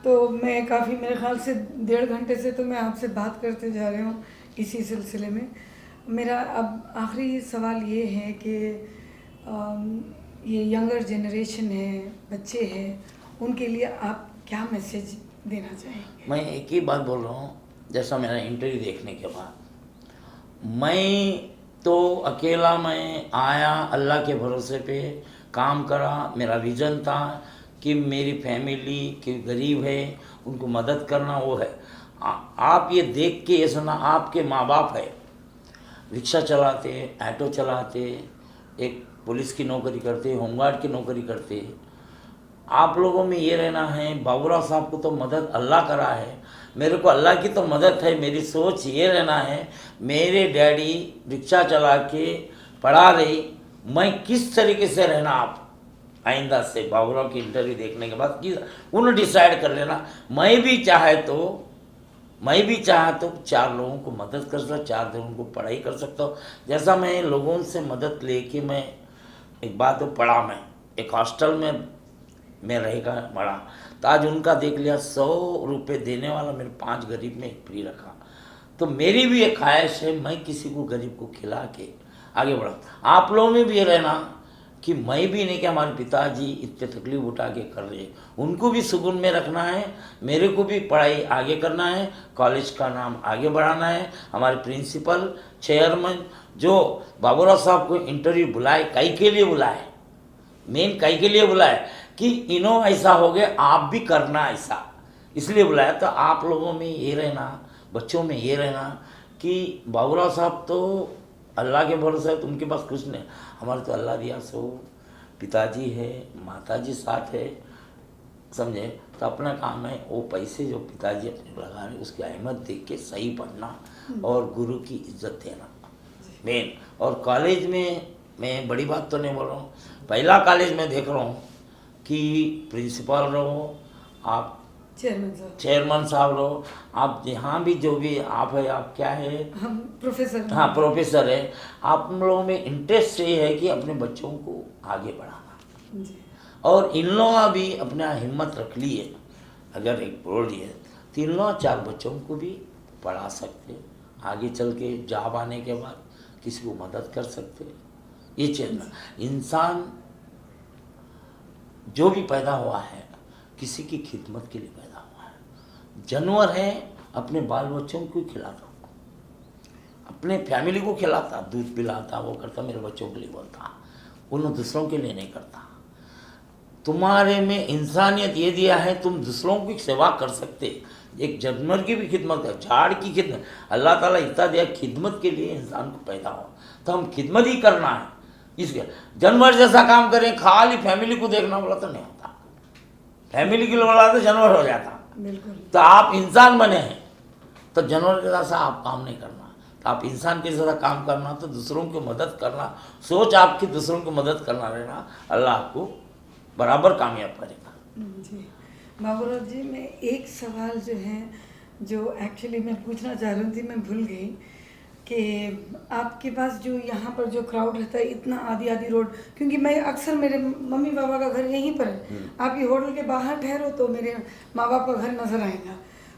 Speaker 2: तो मैं काफ़ी, मेरे ख्याल से 1.5 घंटे से तो मैं आपसे बात करते जा रही हूँ इसी सिलसिले में। मेरा अब आखिरी सवाल ये है कि ये यंगर जनरेशन है, बच्चे हैं, उनके लिए आप क्या मैसेज देना चाहेंगे?
Speaker 1: मैं एक ही बात बोल रहा हूँ, जैसा मेरा इंटरव्यू देखने के बाद, मैं तो अकेला मैं आया, अल्लाह के भरोसे पे काम करा। मेरा विज़न था कि मेरी फैमिली के गरीब है, उनको मदद करना, वो है। आप ये देख के ये सुना, आपके माँ बाप है, रिक्शा चलाते, ऑटो चलाते, एक पुलिस की नौकरी करते, होमगार्ड की नौकरी करते। आप लोगों में ये रहना है, बाबूराव साहब को तो मदद अल्लाह करा है, मेरे को अल्लाह की तो मदद है। मेरी सोच ये रहना है, मेरे डैडी रिक्शा चला के पढ़ा रही, मैं किस तरीके से रहना, आप आइंदा से बाबूराव की इंटरव्यू देखने के बाद कि उन्हें डिसाइड कर लेना। मैं भी चाहे तो 4 लोगों को मदद कर सकता, 4 लोगों को पढ़ाई कर सकता हूँ। जैसा मैं लोगों से मदद लेके मैं एक बात तो पढ़ा, मैं एक हॉस्टल में रहेगा बड़ा, तो आज उनका देख लिया 100 रुपये देने वाला मेरे 5 गरीब में एक फ्री रखा। तो मेरी भी एक ख्वाहिश है, मैं किसी को गरीब को खिला के आगे बढ़ा। आप लोगों में भी ये रहना कि मैं भी नहीं कि हमारे पिताजी इतने तकलीफ उठा के कर रहे, उनको भी सुकून में रखना है, मेरे को भी पढ़ाई आगे करना है, कॉलेज का नाम आगे बढ़ाना है। हमारे प्रिंसिपल चेयरमैन जो बाबूराव साहब को इंटरव्यू बुलाए, कई के लिए बुलाए, मेन कई के लिए बुलाए कि इनो ऐसा हो गया, आप भी करना ऐसा, इसलिए बुलाया। तो आप लोगों में ये रहना, बच्चों में ये रहना कि बाबूराव साहब तो अल्लाह के भरोसे है, तो उनके पास कुछ नहीं, हमारे तो अल्लाह दिया सो पिताजी है, माताजी साथ है, समझे। तो अपना काम है, वो पैसे जो पिताजी अपने लगा रहे उसकी अहमियत देख के सही पढ़ना और गुरु की इज्जत देना मेन। और कॉलेज में मैं बड़ी बात तो नहीं बोल रहा हूँ, पहला कॉलेज में देख रहा हूँ कि प्रिंसिपल रहो आप, चेयरमैन साहब रहो आप, जहाँ भी जो भी आप है, आप क्या है,
Speaker 2: हम प्रोफेसर,
Speaker 1: हाँ प्रोफेसर है। आप लोगों में इंटरेस्ट ये है कि अपने बच्चों को आगे बढ़ाना
Speaker 2: जी।
Speaker 1: और इन लोगों भी अपना हिम्मत रख ली है, अगर एक बोल दिए तो इन लोग 4 बच्चों को भी पढ़ा सकते, आगे चल के जॉब आने के बाद किसी को मदद कर सकते। ये चीज़ इंसान जो भी पैदा हुआ है किसी की खिदमत के लिए पैदा हुआ है। जानवर है अपने बाल बच्चों को खिलाता, अपने फैमिली को खिलाता, दूध पिलाता, वो करता, मेरे बच्चों के लिए बोलता, उन दूसरों के लिए नहीं करता। तुम्हारे में इंसानियत ये दिया है, तुम दूसरों की सेवा कर सकते, एक जानवर की भी खिदमत कर, झाड़ की खिदमत, अल्लाह ताला इतना दिया खिदमत के लिए इंसान को पैदा हो, तो हम खिदमत ही करना है। इसके जानवर जैसा काम करें, खाली फैमिली को देखना बोला तो नहीं होता, फैमिली के लिए बोला तो जानवर हो जाता।
Speaker 2: बिल्कुल।
Speaker 1: तो आप इंसान बने हैं तो जानवर जैसा आप काम नहीं करना, तो आप इंसान के जैसा काम करना, तो दूसरों की मदद करना, सोच आपकी दूसरों की मदद करना रहना, अल्लाह आपको बराबर कामयाब करेगा।
Speaker 2: जी बाबूराव जी, मैं एक सवाल जो है, जो एक्चुअली मैं पूछना चाह रही थी, मैं भूल गई कि आपके पास जो यहाँ पर जो क्राउड रहता है इतना, आधी आधी रोड, क्योंकि मैं अक्सर, मेरे मम्मी पापा का घर यहीं पर है, आपकी होटल के बाहर ठहरो तो मेरे माँ बाप का घर नज़र आएगा।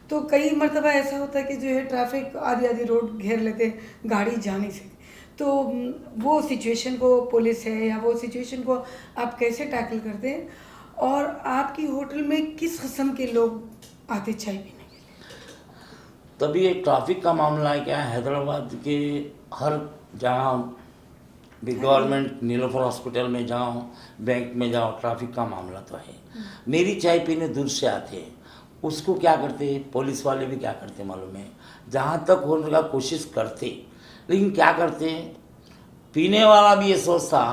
Speaker 2: तो कई मरतबा ऐसा होता है कि जो है ट्रैफिक आधी आधी रोड घेर लेते, गाड़ी जा नहीं सकती। तो वो सिचुएशन को, पुलिस है या वो सिचुएशन को आप कैसे टैकल करते हैं, और आपकी होटल में किस किस्म के लोग आते चाय पीने के लिए?
Speaker 1: तभी एक ट्रैफिक का मामला है, क्या हैदराबाद के हर जहाँ भी गवर्नमेंट नीलोफर हॉस्पिटल में जाओ, बैंक में जाओ, ट्रैफिक का मामला तो है। मेरी चाय पीने दूर से आते हैं, उसको क्या करते, पुलिस वाले भी क्या करते मालूम है, जहाँ तक होने का कोशिश करते, लेकिन क्या करते, पीने वाला भी ये सोचता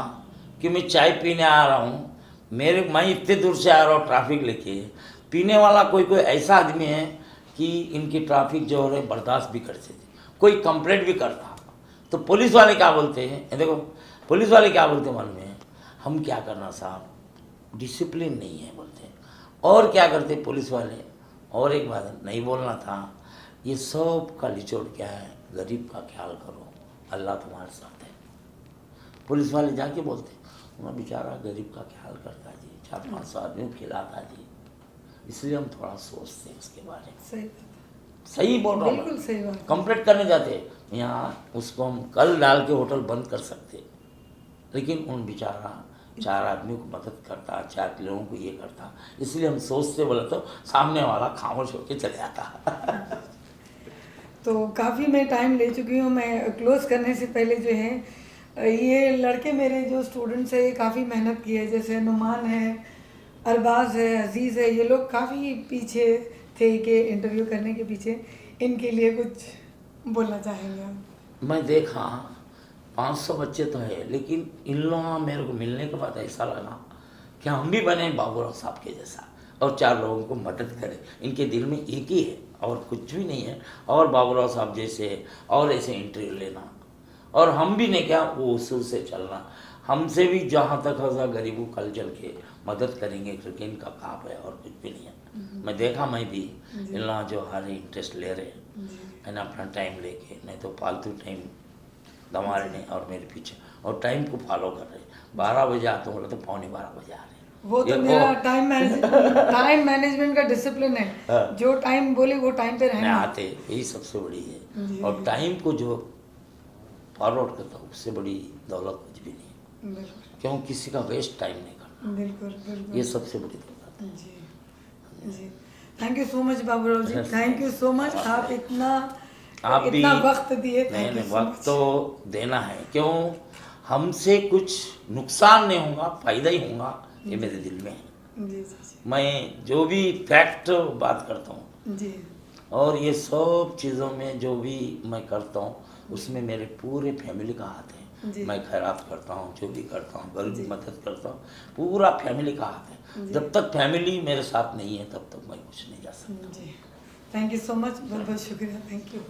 Speaker 1: कि मैं चाय पीने आ रहा हूँ, मैं इतने दूर से आ रहा हूँ ट्रैफिक लेके। पीने वाला कोई ऐसा आदमी है कि इनकी ट्रैफिक जो हो रही बर्दाश्त भी करते थे, कोई कंप्लेंट भी करता। तो पुलिस वाले क्या बोलते हैं, देखो पुलिस वाले क्या बोलते हैं मालूम है, हम क्या करना साहब, डिसिप्लिन नहीं है बोलते हैं। और क्या करते पुलिस वाले, और एक बात नहीं बोलना था, ये सब का निचोड़ क्या है, गरीब का ख्याल करो, अल्लाह तुम्हारे साथ है। पुलिस वाले जाके बोलते वहाँ बेचारा गरीब का ख्याल करता जी, 4-5 आदमी खिलाता जी, इसलिए हम थोड़ा सोचते हैं इसके बारे में।
Speaker 2: सही।
Speaker 1: सही बोल रहा हूँ
Speaker 2: बिल्कुल
Speaker 1: मैं।
Speaker 2: सही बात।
Speaker 1: कंप्लीट करने जाते यहाँ उसको हम कल डाल के होटल बंद कर सकते, लेकिन उन बेचारा 4 आदमी को मदद करता, 4 लोगों को ये करता, इसलिए हम सोचते बोले तो सामने वाला खामोश होकर चले जाता।
Speaker 2: तो काफ़ी मैं टाइम ले चुकी हूँ। मैं क्लोज करने से पहले जो है ये लड़के मेरे जो स्टूडेंट्स हैं ये काफ़ी मेहनत की है, जैसे नुमान है, अरबाज है, अजीज़ है, ये लोग काफ़ी पीछे थे कि इंटरव्यू करने के पीछे। इनके लिए कुछ बोलना चाहेंगे आप?
Speaker 1: मैं देखा 500 बच्चे तो है, लेकिन इन लोगों मेरे को मिलने के बाद ऐसा लगा कि हम भी बने बाबूराव साहब के जैसा और 4 लोगों को मदद करें। इनके दिल में एक ही है और कुछ भी नहीं है, और बाबूराव साहब जैसे और ऐसे इंटरव्यू लेना, और हम भी नहीं क्या वो उसूल से चलना। हमसे भी जहाँ तक होगा गरीबों कल चल के मदद करेंगे, क्योंकि इनका काम है और कुछ भी नहीं है। मैं देखा, मैं भी इन लोग जो हर इंटरेस्ट ले रहे हैं, मैंने अपना टाइम लेके, नहीं तो फालतू टाइम गंवा रहे नहीं और मेरे पीछे, और टाइम को फॉलो कर रहे। 12 बजे आते बोले तो 12:45 बजे आ रहे।
Speaker 2: वो तो
Speaker 1: ये
Speaker 2: मेरा टाइम मैनेजमेंट का डिसिप्लिन है।
Speaker 1: हाँ।
Speaker 2: जो टाइम बोले वो टाइम पे
Speaker 1: मैं
Speaker 2: रहना।
Speaker 1: आते, यही सबसे बड़ी
Speaker 2: जी।
Speaker 1: है। और टाइम को जो फॉरवर्ड करता हूँ उससे बड़ी दौलत कुछ भी नहीं है,
Speaker 2: बिल्कुल
Speaker 1: क्यों किसी का वेस्ट टाइम नहीं करना,
Speaker 2: बिल्कुल बिल्कुल।
Speaker 1: ये सबसे बड़ी दौलत है।
Speaker 2: जी जी, thank you so much Baburao ji, thank you so much. आप इतना
Speaker 1: आप भी
Speaker 2: इतना वक्त दिए,
Speaker 1: नहीं
Speaker 2: थैंक यू
Speaker 1: नहीं
Speaker 2: सो
Speaker 1: वक्त
Speaker 2: मच।
Speaker 1: तो देना है, क्यों हमसे कुछ नुकसान नहीं होगा, फायदा ही होगा, ये मेरे दिल में है।
Speaker 2: जी जी
Speaker 1: मैं जो भी फैक्ट बात करता हूँ,
Speaker 2: जी
Speaker 1: और ये सब चीज़ों में जो भी मैं करता हूँ उसमें मेरे पूरे फैमिली का हाथ
Speaker 2: जी।
Speaker 1: है। मैं खैरात करता हूँ, जो भी करता हूँ, गरीब
Speaker 2: जी।
Speaker 1: की मदद करता हूँ, पूरा फैमिली का हाथ है।
Speaker 2: जी।
Speaker 1: जब तक फैमिली मेरे साथ नहीं है तब तक मैं कुछ नहीं जा सकता।
Speaker 2: जी, थैंक यू सो मच, बहुत बहुत शुक्रिया, थैंक यू।